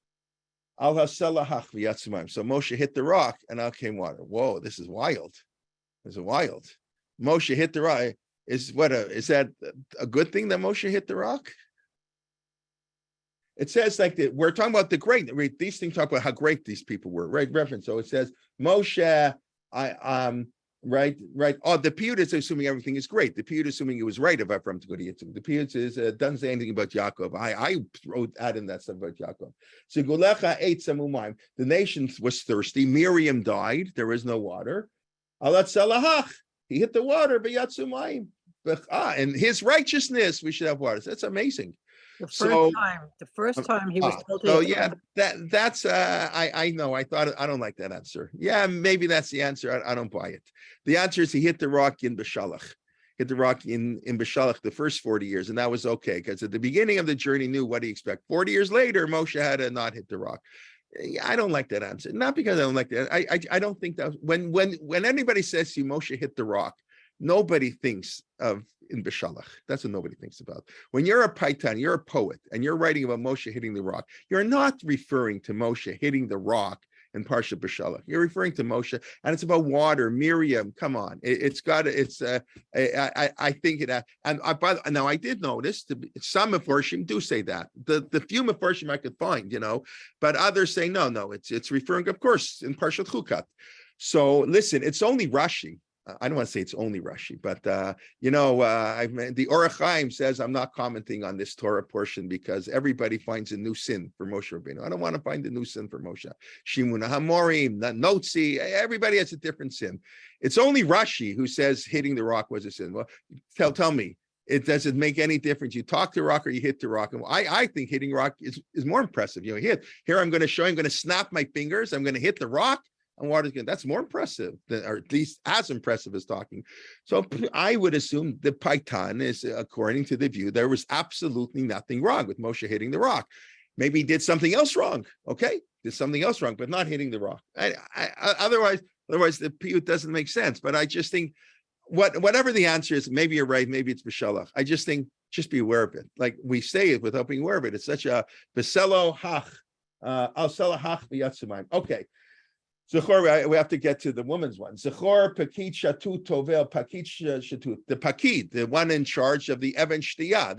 Al haselahach v'yatzumaim. So Moshe hit the rock and out came water. Whoa, this is wild. This is wild. Moshe hit the rock. Is that a good thing that Moshe hit the rock? It says like that we're talking about the great. These things talk about how great these people were, right? Reference. So it says Moshe, right. Oh, the Piyut is assuming everything is great. The Piyut is assuming it was right of Ephraim to go to Yitzchak. The Piyut is doesn't say anything about Yaakov. I wrote in that stuff about Yaakov. So Gulecha ate samumayim. The nation was thirsty. Miriam died. There was no water. Alat salahach. He hit the water, but yatsumayim. And his righteousness, we should have water. That's amazing. The first time he was told. So yeah, that's I know. I don't like that answer. Yeah, maybe that's the answer. I don't buy it. The answer is he hit the rock in Beshalach. Hit the rock in Beshalach the first 40 years, and that was okay because at the beginning of the journey knew what he expect. 40 years later, Moshe had to not hit the rock. I don't like that answer. Not because I don't like that. I don't think that when anybody says to you, Moshe hit the rock, nobody thinks of in Beshalach. That's what nobody thinks about. When you're a paitan, you're a poet, and you're writing about Moshe hitting the rock, you're not referring to Moshe hitting the rock in Parsha Beshalach. You're referring to Moshe, and it's about water. Miriam, come on, I think it. Now I did notice some Mefarshim do say that. The few Mefarshim I could find, but others say no. It's referring, of course, in Parshat Chukat. So listen, it's only Rashi. I don't want to say it's only Rashi, but the Orach Chaim says I'm not commenting on this Torah portion because everybody finds a new sin for Moshe Rabbeinu. I don't want to find a new sin for Moshe. Shimon HaMorim, Notzi, everybody has a different sin. It's only Rashi who says hitting the rock was a sin. Well, tell me, does it make any difference? You talk to the rock or you hit the rock? And I think hitting rock is more impressive. Here I'm going to snap my fingers. I'm going to hit the rock. And water's good. That's more impressive, or at least as impressive as talking. So I would assume the Paitan is, according to the view, there was absolutely nothing wrong with Moshe hitting the rock. Maybe he did something else wrong. Okay, there's something else wrong, but not hitting the rock. Otherwise the piyut doesn't make sense. But I just think whatever the answer is, maybe you're right, maybe it's b'shalach. I just think just be aware of it. Like we say it without being aware of it. It's such a beselo hach, al sela hach v'yatzumayim. Okay. Zechor, we have to get to the woman's one. Zechor pakid shatut tovel pakid shatut. The pakid, the one in charge of the Even Shtiyah,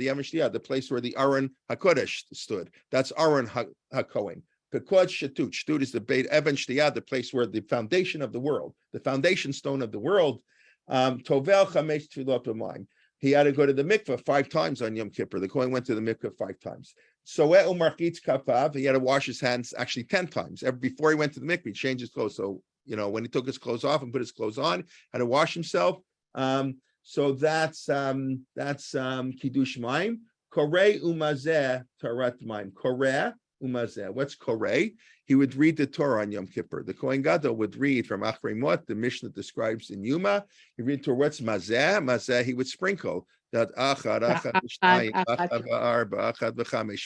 the place where the Aron HaKodesh stood. That's Aron HaKohen. Pakod shatut. Shtut is the Beit Even Shtiyah, the place where the foundation of the world, the foundation stone of the world. Tovel chamesh tefillot b'mayim. He had to go to the mikveh 5 times on Yom Kippur. The Kohen went to the mikveh 5 times. So he had to wash his hands actually 10 times. Before he went to the mikveh, he changed his clothes. So, when he took his clothes off and put his clothes on, had to wash himself. So that's Kiddush Mayim. Koreh umazeh tarat mayim. Koreh umazeh. What's Koreh? He would read the Torah on Yom Kippur. The Kohen Gadol would read from Achrei Mot, the Mishnah describes in Yuma. He read Torah. What's mazeh? Mazeh, he would sprinkle that achad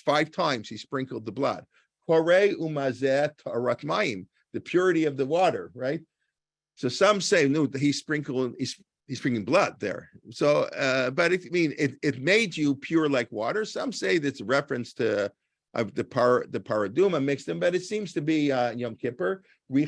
5 times. He sprinkled the blood. Koreh umazeh tarat mayim, the purity of the water, right? So some say no, he's sprinkling blood there. So, but it made you pure like water. Some say that's a reference to the paraduma mixed them, but it seems to be Yom Kippur. They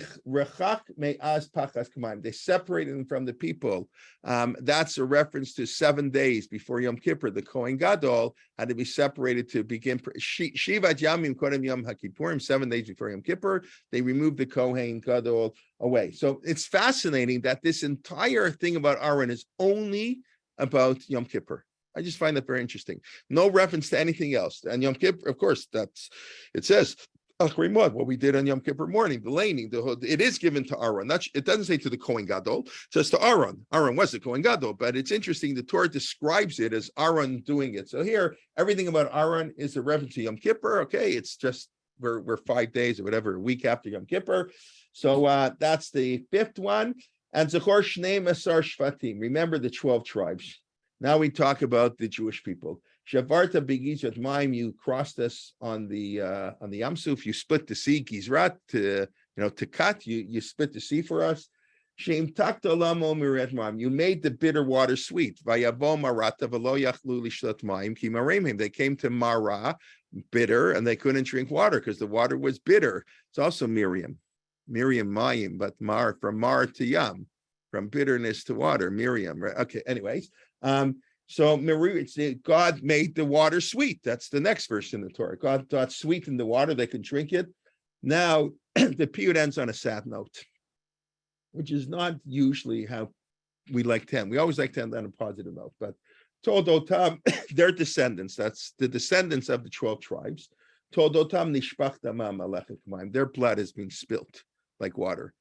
separated them from the people. That's a reference to 7 days before Yom Kippur. The Kohen Gadol had to be separated to begin Shivat Yamim Kodem Yom HaKippurim, 7 days before Yom Kippur. They removed the Kohen Gadol away. So it's fascinating that this entire thing about Aaron is only about Yom Kippur. I just find that very interesting. No reference to anything else. And Yom Kippur, of course, it says Achrei Mot, what we did on Yom Kippur morning, the laning, it is given to Aaron. It doesn't say to the Kohen Gadol, it says to Aaron. Aaron was the Kohen Gadol, but it's interesting. The Torah describes it as Aaron doing it. So here, everything about Aaron is a reference to Yom Kippur. Okay, it's just we're 5 days or whatever, a week after Yom Kippur. So that's the 5th one. And Zechor Shnei Masar Shvatim. Remember the 12 tribes. Now we talk about the Jewish people. Shavarta b'gizrat mayim, you crossed us on the Yam Suf. You split the sea, Gizrat, to cut. You split the sea for us. Shem takta lamo miret mayim. You made the bitter water sweet. Vayavo marata v'lo yachlu lishlat mayim ki maremim. They came to Mara, bitter, and they couldn't drink water because the water was bitter. It's also Miriam mayim, but from Mar to Yam, from bitterness to water. Miriam, right? Okay. Anyways. So God made the water sweet. That's the next verse in the Torah. God sweetened the water, they could drink it. Now the piyut ends on a sad note, which is not usually how we like to end. We always like to end on a positive note, but Toldotam, their descendants, that's the descendants of the 12 tribes. Toldotam nishpach damam alechet mayim. Their blood has been spilt like water.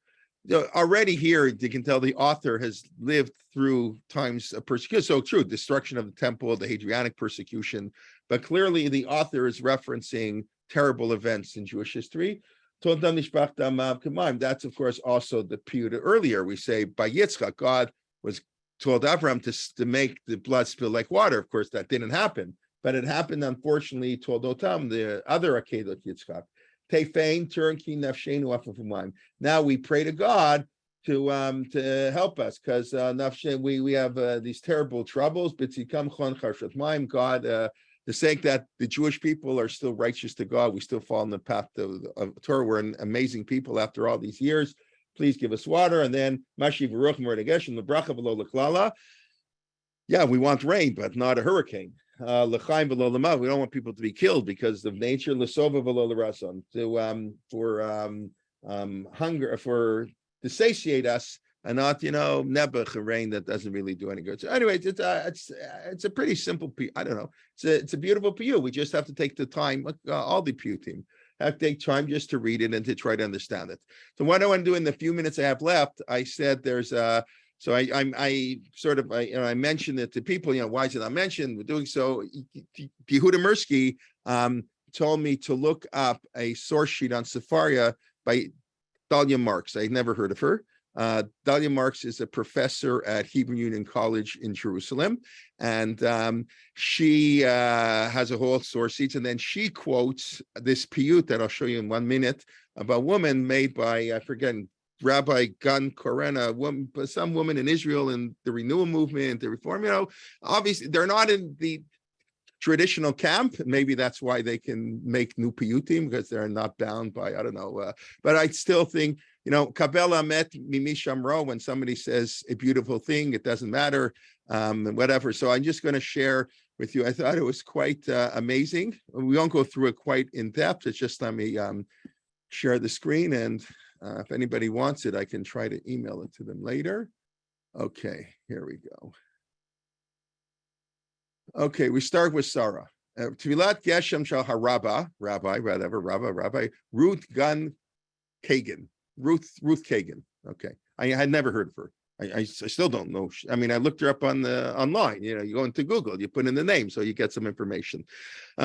Already here, you can tell the author has lived through times of persecution. So true, destruction of the temple, the Hadrianic persecution, but clearly the author is referencing terrible events in Jewish history. That's, of course, also the piyut earlier. We say by Yitzchak, God was told Abraham to make the blood spill like water. Of course, that didn't happen, but it happened, unfortunately, to Otam, the other Akedot Yitzchak. Now we pray to God to help us because we have these terrible troubles. God, the sake that the Jewish people are still righteous to God, we still fall in the path of Torah. We're an amazing people after all these years. Please give us water. And then Mashiv Ruach Mord Geshem LeBracha V'lo L'Klala. Yeah, we want rain, but not a hurricane. L'chaim v'lo l'mav. We don't want people to be killed because of nature. L'sova v'lo l'rason. For hunger, to satiate us, and not nebuch, a rain that doesn't really do any good. So, anyways, it's a pretty simple. I don't know. It's a beautiful piyut. We just have to take the time. All the piyut team have to take time just to read it and to try to understand it. So, what I want to do in the few minutes I have left, I said there's So I mentioned it to people, why is it not mentioned? We're doing so. Yehuda Mirsky told me to look up a source sheet on Sefaria by Dalia Marks. I had never heard of her. Dalia Marks is a professor at Hebrew Union College in Jerusalem, and she has a whole source sheet, and then she quotes this piyut that I'll show you in 1 minute of a woman made by, I forget, Rabbi Gun Korena, some woman in Israel in the renewal movement, the reform, obviously they're not in the traditional camp. Maybe that's why they can make new piyutim, because they're not bound by, I don't know. But I still think, kabel met mimishamro, when somebody says a beautiful thing, it doesn't matter, whatever. So I'm just going to share with you. I thought it was quite amazing. We won't go through it quite in depth. It's just let me share the screen, and if anybody wants it, I can try to email it to them later. Okay, here we go. Okay, we start with Sarah. Tefillat Geshem shel Rabbi, Ruth Gun Kagan. Ruth Kagan. Okay, I had never heard of her. I still don't know. I mean, I looked her up on online. You go into Google, you put in the name, so you get some information.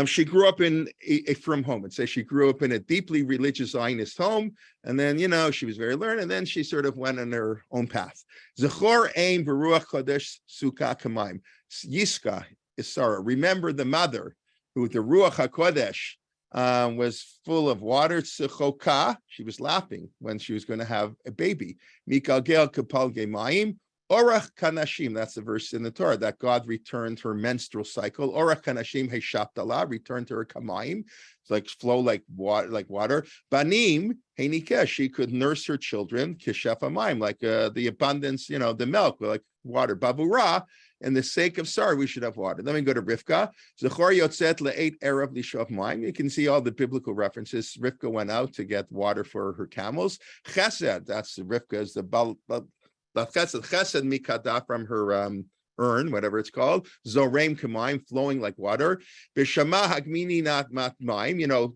She grew up in a frum home. It says she grew up in a deeply religious Zionist home, and then she was very learned, and then she sort of went on her own path. Zechor ein v'ruach chodesh sukkah kamaim. Yiska is Sarah. Remember the mother who the ruach hakodesh was full of water. Tzechoka, she was laughing when she was going to have a baby. Mikalgel kapalge mayim. Orach kanashim, that's the verse in the Torah, that God returned her menstrual cycle. Orach kanashim heshaptala, returned to her kamayim. It's like flow like water. Banim henikesh, she could nurse her children. Kishefa mayim, like the abundance, the milk, like water. Bavura, and the sake of Sarah, we should have water. Then we go to Rivka. Zechor yotzet le'eit erev lishof mayim. You can see all the biblical references. Rivka went out to get water for her camels. Chesed, that's Rivka, is the chesed mikada, from her urn, whatever it's called. Zorem k'mayim, flowing like water. B'shama hagmini not mayim,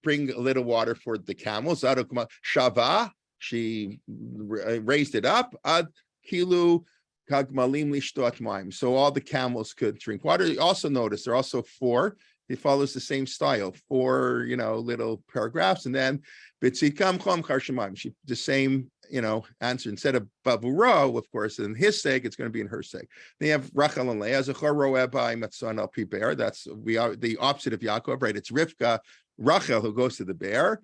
bring a little water for the camels. Shava, she raised it up. Ad kilu kagmalim lishtot mayim, so all the camels could drink water. You also notice there are also four. It follows the same style, four, little paragraphs, and then bitzikam chom charshamayim. She the same, answer. Instead of bavura, of course, in his sake, it's going to be in her sake. They have Rachel and Leah. Zechor roeh by matzon al pi be'er. That's the opposite of Yaakov, right? It's Rivka, Rachel, who goes to the bear.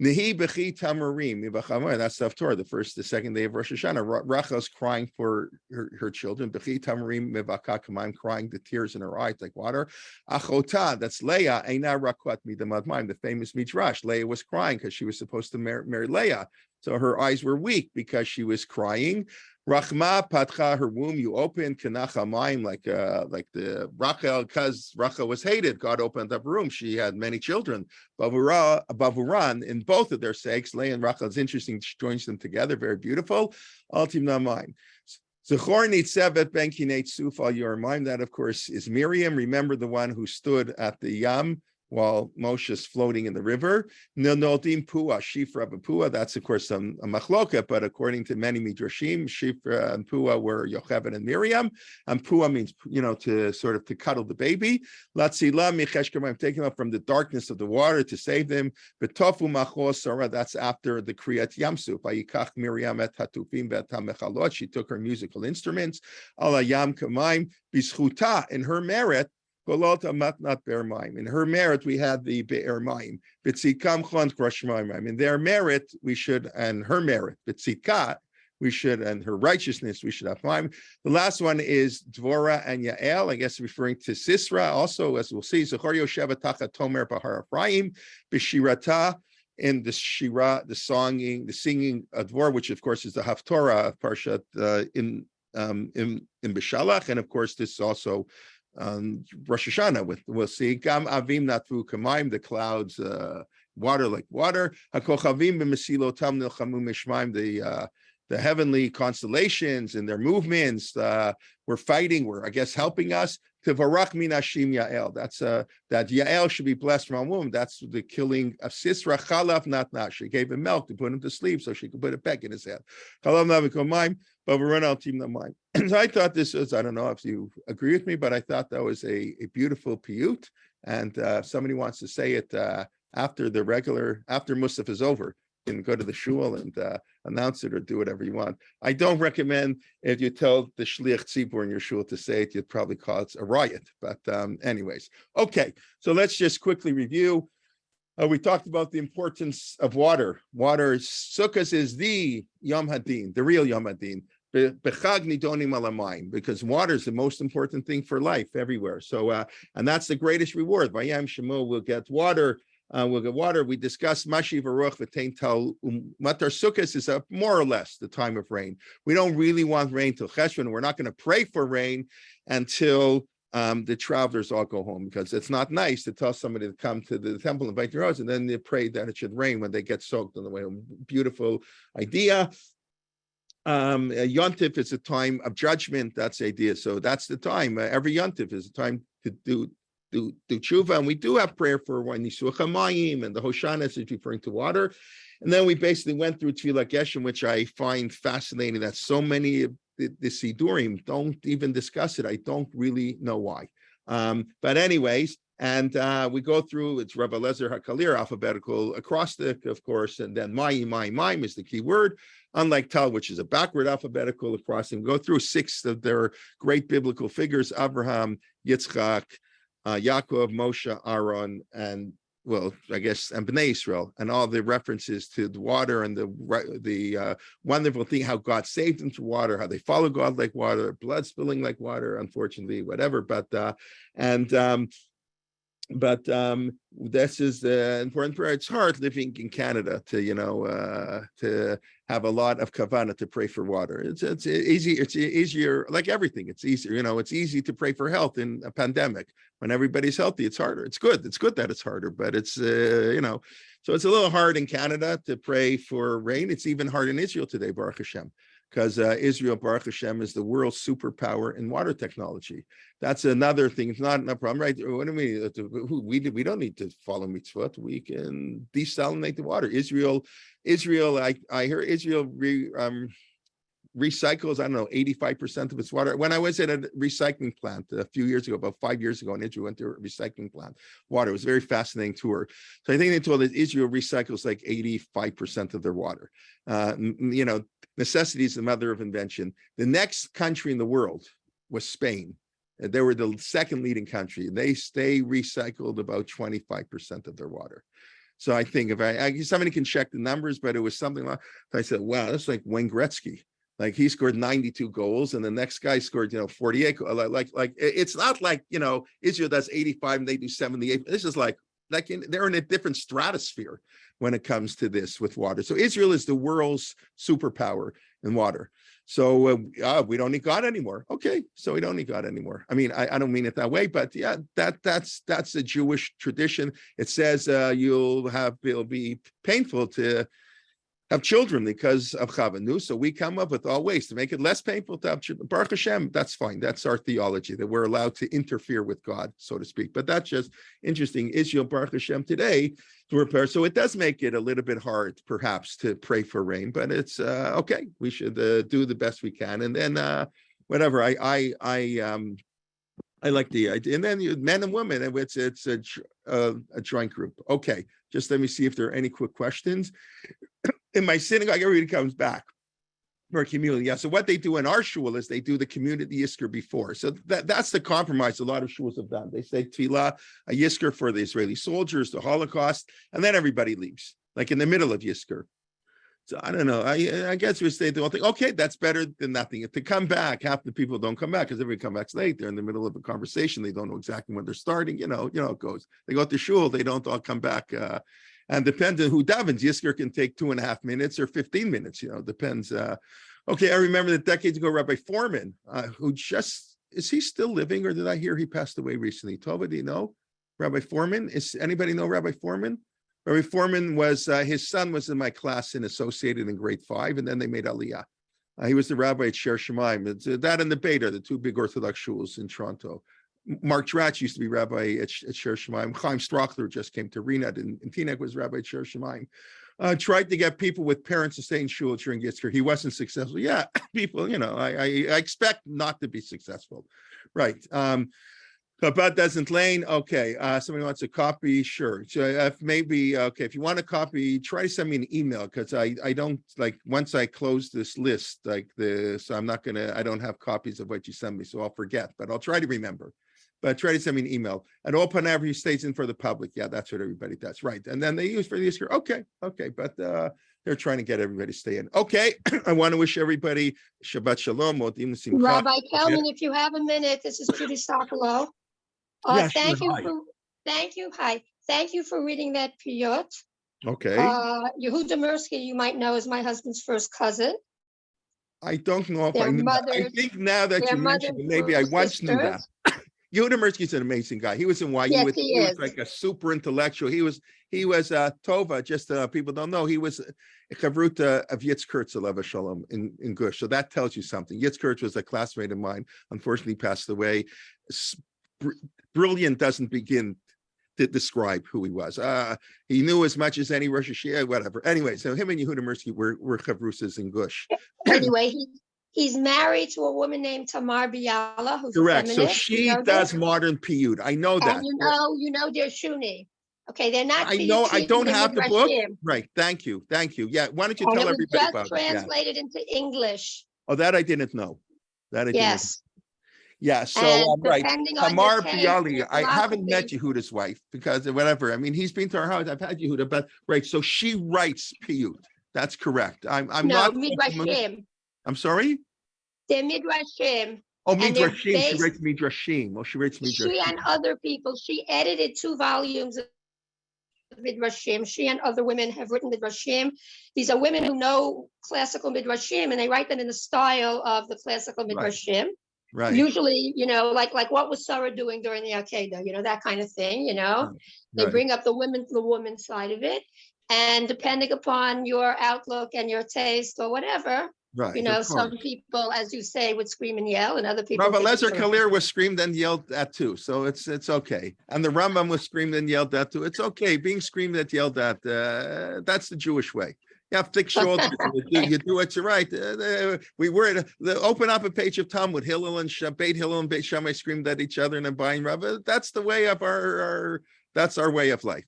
Nehi bechi tamarim, that's the Torah, the second day of Rosh Hashanah. Rachel's crying for her children. Bechi tamarim mivaka kamayim, crying the tears in her eyes like water. Achota, that's Leah, eina rakot midamad mayim, the famous midrash. Leah was crying because she was supposed to marry Leah, so her eyes were weak because she was crying. Rachma patcha, her womb you opened. Kenacha mayim, like the Rachel, because Rachel was hated, God opened up her womb. She had many children. Bavuran, in both of their sakes, Leah and Rachel, is interesting. She joins them together, very beautiful. Altim na mayim. Zechor nitzevet ben kinei tzuf al yormayim. That, of course, is Miriam. Remember the one who stood at the Yam while Moshe is floating in the river. Nilnodim Pua, Shifra and Pua, that's of course a machloka, but according to many midrashim, Shifra and Pua were Yocheved and Miriam, and Pua means, to cuddle the baby. Latzila michesh kamayim, taking them from the darkness of the water to save them. Betofu machos Sarah, that's after the Kriyat Yamsuf. Vayikach Miriam et hatufim ve'et hamechalot, she took her musical instruments. Ala Yam kamayim, bischuta, in her merit. In her merit, we had the be'er mayim. In their merit, we should, and her merit, b'tzika, we should, and her righteousness, we should have mayim. The last one is Dvorah and Yael, I guess referring to Sisra. Also, as we'll see, Zechor Yosheva Tachat Tomer Bahar Ephraim, B'shirata, in the shira, the singing Dvorah, which of course is the Haftorah of Parshat in Bishalach, and of course this also Rosh Hashanah, we'll see Gam Avim Natvu Kamaim, the clouds, water like water. Hakochavim b'mesilotam nilchamu mishmaim, the heavenly constellations and their movements were fighting, were I guess helping us. Tivarach minashim Yael. That's that Yael should be blessed from a womb. That's the killing of Sisra. Chalav natna. She gave him milk to put him to sleep so she could put a peck in his head. Chalav navikomayim. So I thought this was, I don't know if you agree with me, but I thought that was a beautiful piyut. And if somebody wants to say it after Musaf is over, you can go to the shul and announce it or do whatever you want. I don't recommend if you tell the shliach tzibur in your shul to say it, you'd probably cause a riot. But anyways, okay. So let's just quickly review. We talked about the importance of water. Water, Sukkot is the Yom Hadin, the real Yom Hadin. Bechag nidonim al hamayim, because water is the most important thing for life everywhere. So, and that's the greatest reward. Vayam Shemo will get water. We discussed Mashi Varuch V'Tein Tal Matar Sukkot is more or less the time of rain. We don't really want rain till Cheshvan. We're not going to pray for rain until the travelers all go home, because it's not nice to tell somebody to come to the temple and invite their house, and then they pray that it should rain when they get soaked on the way home. Beautiful idea. Yontif is a time of judgment. That's the idea. So that's the time. Every Yontif is a time to do tshuva, and we do have prayer for when Nisuach HaMayim, and the Hoshana is referring to water. And then we basically went through Tefillat Geshem, which I find fascinating that so many of the Siddurim don't even discuss it. I don't really know why. But anyways, and we go through, it's Rabbi Lezer HaKalir, alphabetical acrostic, of course, and then Mayim is the key word, unlike Tal, which is a backward alphabetical acrostic. We go through 6 of their great biblical figures, Abraham, Yitzchak, Yaakov, Moshe, Aaron, and I guess, and Bnei Israel, and all the references to the water and the wonderful thing, how God saved them through water, how they follow God like water, blood spilling like water, unfortunately, whatever. But this is the important prayer. It's hard living in Canada to have a lot of kavanah to pray for water. It's easy. It's easier, like everything. It's easier. It's easy to pray for health in a pandemic. When everybody's healthy, it's harder. It's good. It's good that it's harder, but it's so it's a little hard in Canada to pray for rain. It's even hard in Israel today, Baruch Hashem, because Israel, Baruch Hashem, is the world's superpower in water technology. That's another thing. It's not a problem, right? What do we we don't need to follow mitzvot. We can desalinate the water. Israel. I hear Israel recycles, I don't know, 85% of its water. When I was at a recycling plant a few years ago, about 5 years ago in Israel, went to a recycling plant, water. It was a very fascinating tour. So I think they told us Israel recycles like 85% of their water. Necessity is the mother of invention. The next country in the world was Spain. They were the second leading country. They recycled about 25% of their water. So I think if somebody can check the numbers, but it was something like, I said, wow, that's like Wayne Gretzky. Like he scored 92 goals, and the next guy scored, 48. Like it's not like Israel does 85 and they do 78. This is like they're in a different stratosphere when it comes to this with water. So Israel is the world's superpower in water. So we don't need God anymore. Okay, so we don't need God anymore. I mean, I don't mean it that way, but yeah, that's a Jewish tradition. It says it'll be painful to have children because of Chavanu. So we come up with all ways to make it less painful to have children. Baruch Hashem, that's fine. That's our theology, that we're allowed to interfere with God, so to speak. But that's just interesting. Israel, Baruch Hashem, today to repair. So it does make it a little bit hard, perhaps, to pray for rain. But it's okay. We should do the best we can. And then whatever. I like the idea. And then men and women, it's a joint group. Okay. Just let me see if there are any quick questions. In my synagogue, everybody comes back for community. Yeah. So what they do in our shul is they do the community yisker before. So that's the compromise a lot of shuls have done. They say tefillah, a yisker for the Israeli soldiers, the Holocaust, and then everybody leaves, like in the middle of yisker. So I don't know. I guess we say the whole thing. Okay, that's better than nothing. If they come back, half the people don't come back because everybody comes back late. They're in the middle of a conversation. They don't know exactly when they're starting. You know it goes. They go to shul. They don't all come back. And depends on who davens. Yisker can take 2.5 minutes or 15 minutes. Depends. Okay, I remember that decades ago, Rabbi Foreman, is he still living, or did I hear he passed away recently? Tova, do you know Rabbi Foreman? Anybody know Rabbi Foreman? Rabbi Foreman was, his son was in my class and associated in grade 5, and then they made Aliyah. He was the rabbi at Sher Shemaim. It's that and the Beta, the two big Orthodox shuls in Toronto. Mark Dratch used to be rabbi at Sher Shemaim. Chaim Strachler just came to Rinat, and Teaneck was rabbi at Sher Shemaim. Tried to get people with parents to stay in shul during Yitzchak. He wasn't successful. Yeah, people, I expect not to be successful. Right. Chabad doesn't lane. Okay. Somebody wants a copy. Sure. So if you want a copy, try to send me an email, because I don't, once I close this list, so I don't have copies of what you send me, so I'll forget, but I'll try to remember. but try to send me an email. And all whenever he stays in for the public. Yeah, that's what everybody does. Right. And then they use for the Easter. Okay. But they're trying to get everybody to stay in. Okay. I want to wish everybody Shabbat Shalom. Rabbi Kelman, if you have a minute, this is Judy Sokolow. Yeah, Thank sure. you Thank you for reading that piyut. Okay. Yehuda Mirsky, you might know, is my husband's first cousin. I don't know if Their I knew that. I mothers- think now that their you mentioned it, mothers maybe I were once knew that. sisters. Yehuda Mirsky's an amazing guy. He was in YU. Yes, with- he was is. like a super intellectual. He was Tova. Just people don't know. He was Chavruta of Yitzkurtz Alev Shalom in Gush. So that tells you something. Yitzkurtz was a classmate of mine. Unfortunately, passed away. Brilliant doesn't begin to describe who he was. He knew as much as any Rosh Hashanah, whatever. Anyway, so him and Yehuda Mirsky were Chavrusas in Gush. Anyway, he's married to a woman named Tamar Biala, who's Correct. a So feminist. she You know does this? modern piyut. I know that. And you know they're Shuni. Okay, they're not. I know. I piyutim, don't they're have the book. midrashim. Right. Thank you. Yeah. Why don't you And tell it was everybody just about it? Yeah. translated into English. Oh, that I didn't know. That I didn't. Yes. Yeah. So And right. depending on your Tamar taste, Biali. I haven't met philosophy. Yehuda's wife because whatever. I mean, he's been to our house. I've had Yehuda, but right. So she writes piyut. That's correct. I'm No, not. midrashim. I'm sorry. They're midrashim. Oh, And they're midrashim. She based- writes midrashim. Oh, she writes midrashim. She and other people, she edited 2 volumes of midrashim. She and other women have written midrashim. These are women who know classical midrashim, and they write them in the style of the classical Right. midrashim. Right. Usually, like what was Sarah doing during the Akedah, that kind of thing, They Right. bring up the woman side of it. And depending upon your outlook and your taste or whatever, Right. of some course. people, as you say, would scream and yell, and other people. Rabbi think it's Lezer terrific. Kalir was screamed and yelled at too, so it's okay. And the Rambam was screamed and yelled at too. It's okay. Being screamed at, yelled at, that's the Jewish way. You have thick shoulders. You do what you're right. We were open up a page of Talmud. Hillel and Beit Hillel and Beit Shammai screamed at each other and then buying Rabbi. That's the way of that's our way of life.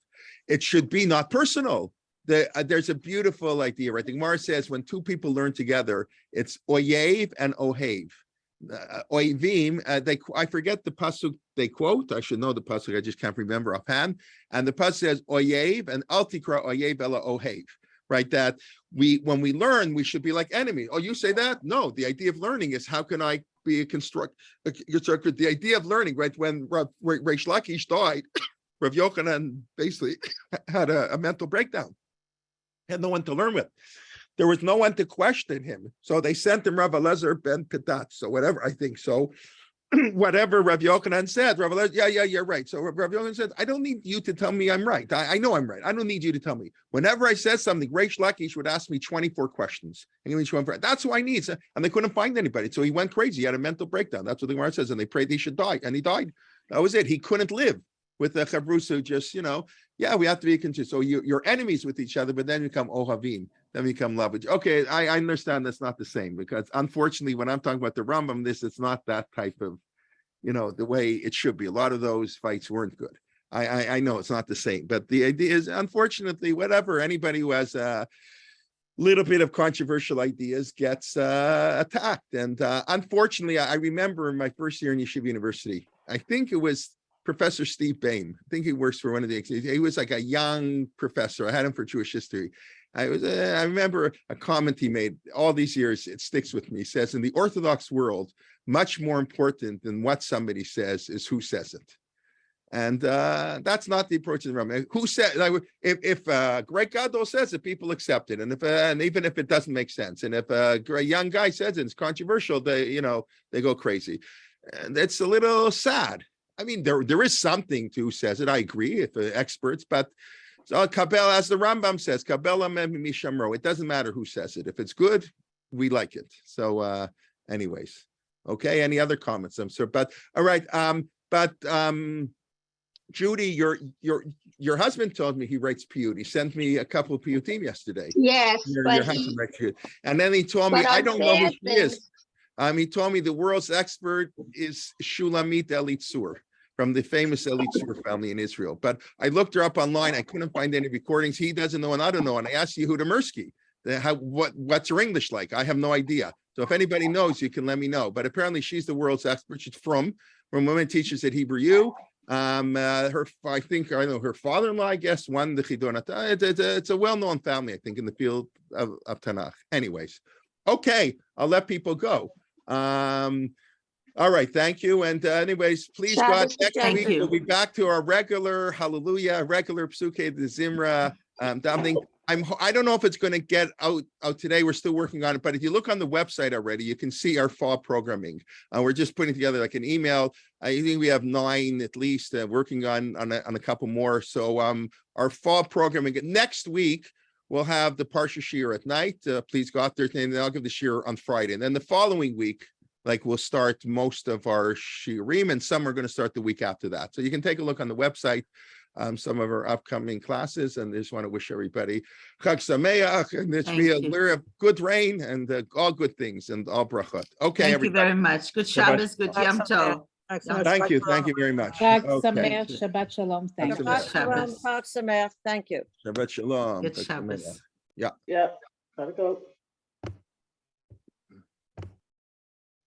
It should be not personal. There's a beautiful idea, right? The Gemara says when 2 people learn together, it's oyev and ohev. Oivim, I forget the pasuk they quote. I should know the pasuk. I just can't remember offhand. And the pasuk says oyev and al tikra oyev ela ohev. Right? That when we learn, we should be like enemies. Oh, you say that? No. The idea of learning is how can I be a constructor? The idea of learning, right? When Reish Lakish died, Rav Yochanan basically had a mental breakdown. Had no one to learn with. There was no one to question him. So they sent him Rav Elazar ben Pitat. So whatever, I think so. Whatever Rav Yochanan said, Rav Elazar, yeah, you're right. So Rav Yochanan said, I don't need you to tell me I'm right. I know I'm right. I don't need you to tell me. Whenever I said something, Reish Lakish would ask me 24 questions. That's who I need. And they couldn't find anybody. So he went crazy. He had a mental breakdown. That's what the Gemara says. And they prayed he should die. And he died. That was it. He couldn't live with the Chavrus who just, we have to be conscious. So you're enemies with each other, but then you become Ohavim. Then we become lovers. Okay, I understand that's not the same because unfortunately, when I'm talking about the Rambam, it's not that type of, the way it should be. A lot of those fights weren't good. I know it's not the same, but the idea is, unfortunately, whatever, anybody who has a little bit of controversial ideas gets attacked. And unfortunately, I remember in my first year in Yeshiva University, I think it was Professor Steve Bain. I think he works for one of the, he was like a young professor. I had him for Jewish history. I remember a comment he made all these years. It sticks with me. He says, in the Orthodox world, much more important than what somebody says is who says it. And that's not the approach of the Rambam. Who said, if Greg Gadol says it, people accept it. And even if it doesn't make sense, and if a young guy says it, it's controversial, they go crazy. And it's a little sad. I mean, there is something to who says it. I agree, if experts, but so Kabbalah, as the Rambam says, Kabbalah mishamro. It doesn't matter who says it. If it's good, we like it. So, anyways, okay. Any other comments? I'm sorry, but all right. Judy, your husband told me he writes piyut. He sent me a couple of piyutim yesterday. Yes, Your but husband writes piyut, and then he told me but I on don't know who bad she is. things- He told me the world's expert is Shulamit Elitzur from the famous Elitzur family in Israel. But I looked her up online. I couldn't find any recordings. He doesn't know, and I don't know. And I asked Yehuda Mirsky, what's her English like? I have no idea. So if anybody knows, you can let me know. But apparently she's the world's expert. She's from women teachers at Hebrew U. Her, I think, I know her father-in-law, I guess, won the Chidonat. It's a well-known family, I think, in the field of Tanakh. Anyways, okay, I'll let people go. All right, thank you. And anyways, please God, Shabbos next Shalom. week we'll be back to our regular Hallelujah, regular Psuke de Zimra davening. I don't know if it's going to get out today. We're still working on it, but if you look on the website already, you can see our fall programming. We're just putting together like an email. I think we have 9 at least, working on a couple more. So our fall programming next week. We'll have the Parsha Shir at night. Please go out there, and I'll give the Shir on Friday. And then the following week, like we'll start most of our shirim, and some are going to start the week after that. So you can take a look on the website, some of our upcoming classes, and I just want to wish everybody Chag Sameach, and this be a good rain and all good things and all brachot. Okay, Thank everybody. you very much. Good Shabbos, good Yom Tov. Thank you very much. Chag Okay. Sameach, Shabbat Shalom. Thank you. Shabbat Shabbos. Chag Sameach. Thank you. Shabbat Shalom. Good Shabbos. Yeah. Yeah, gotta go.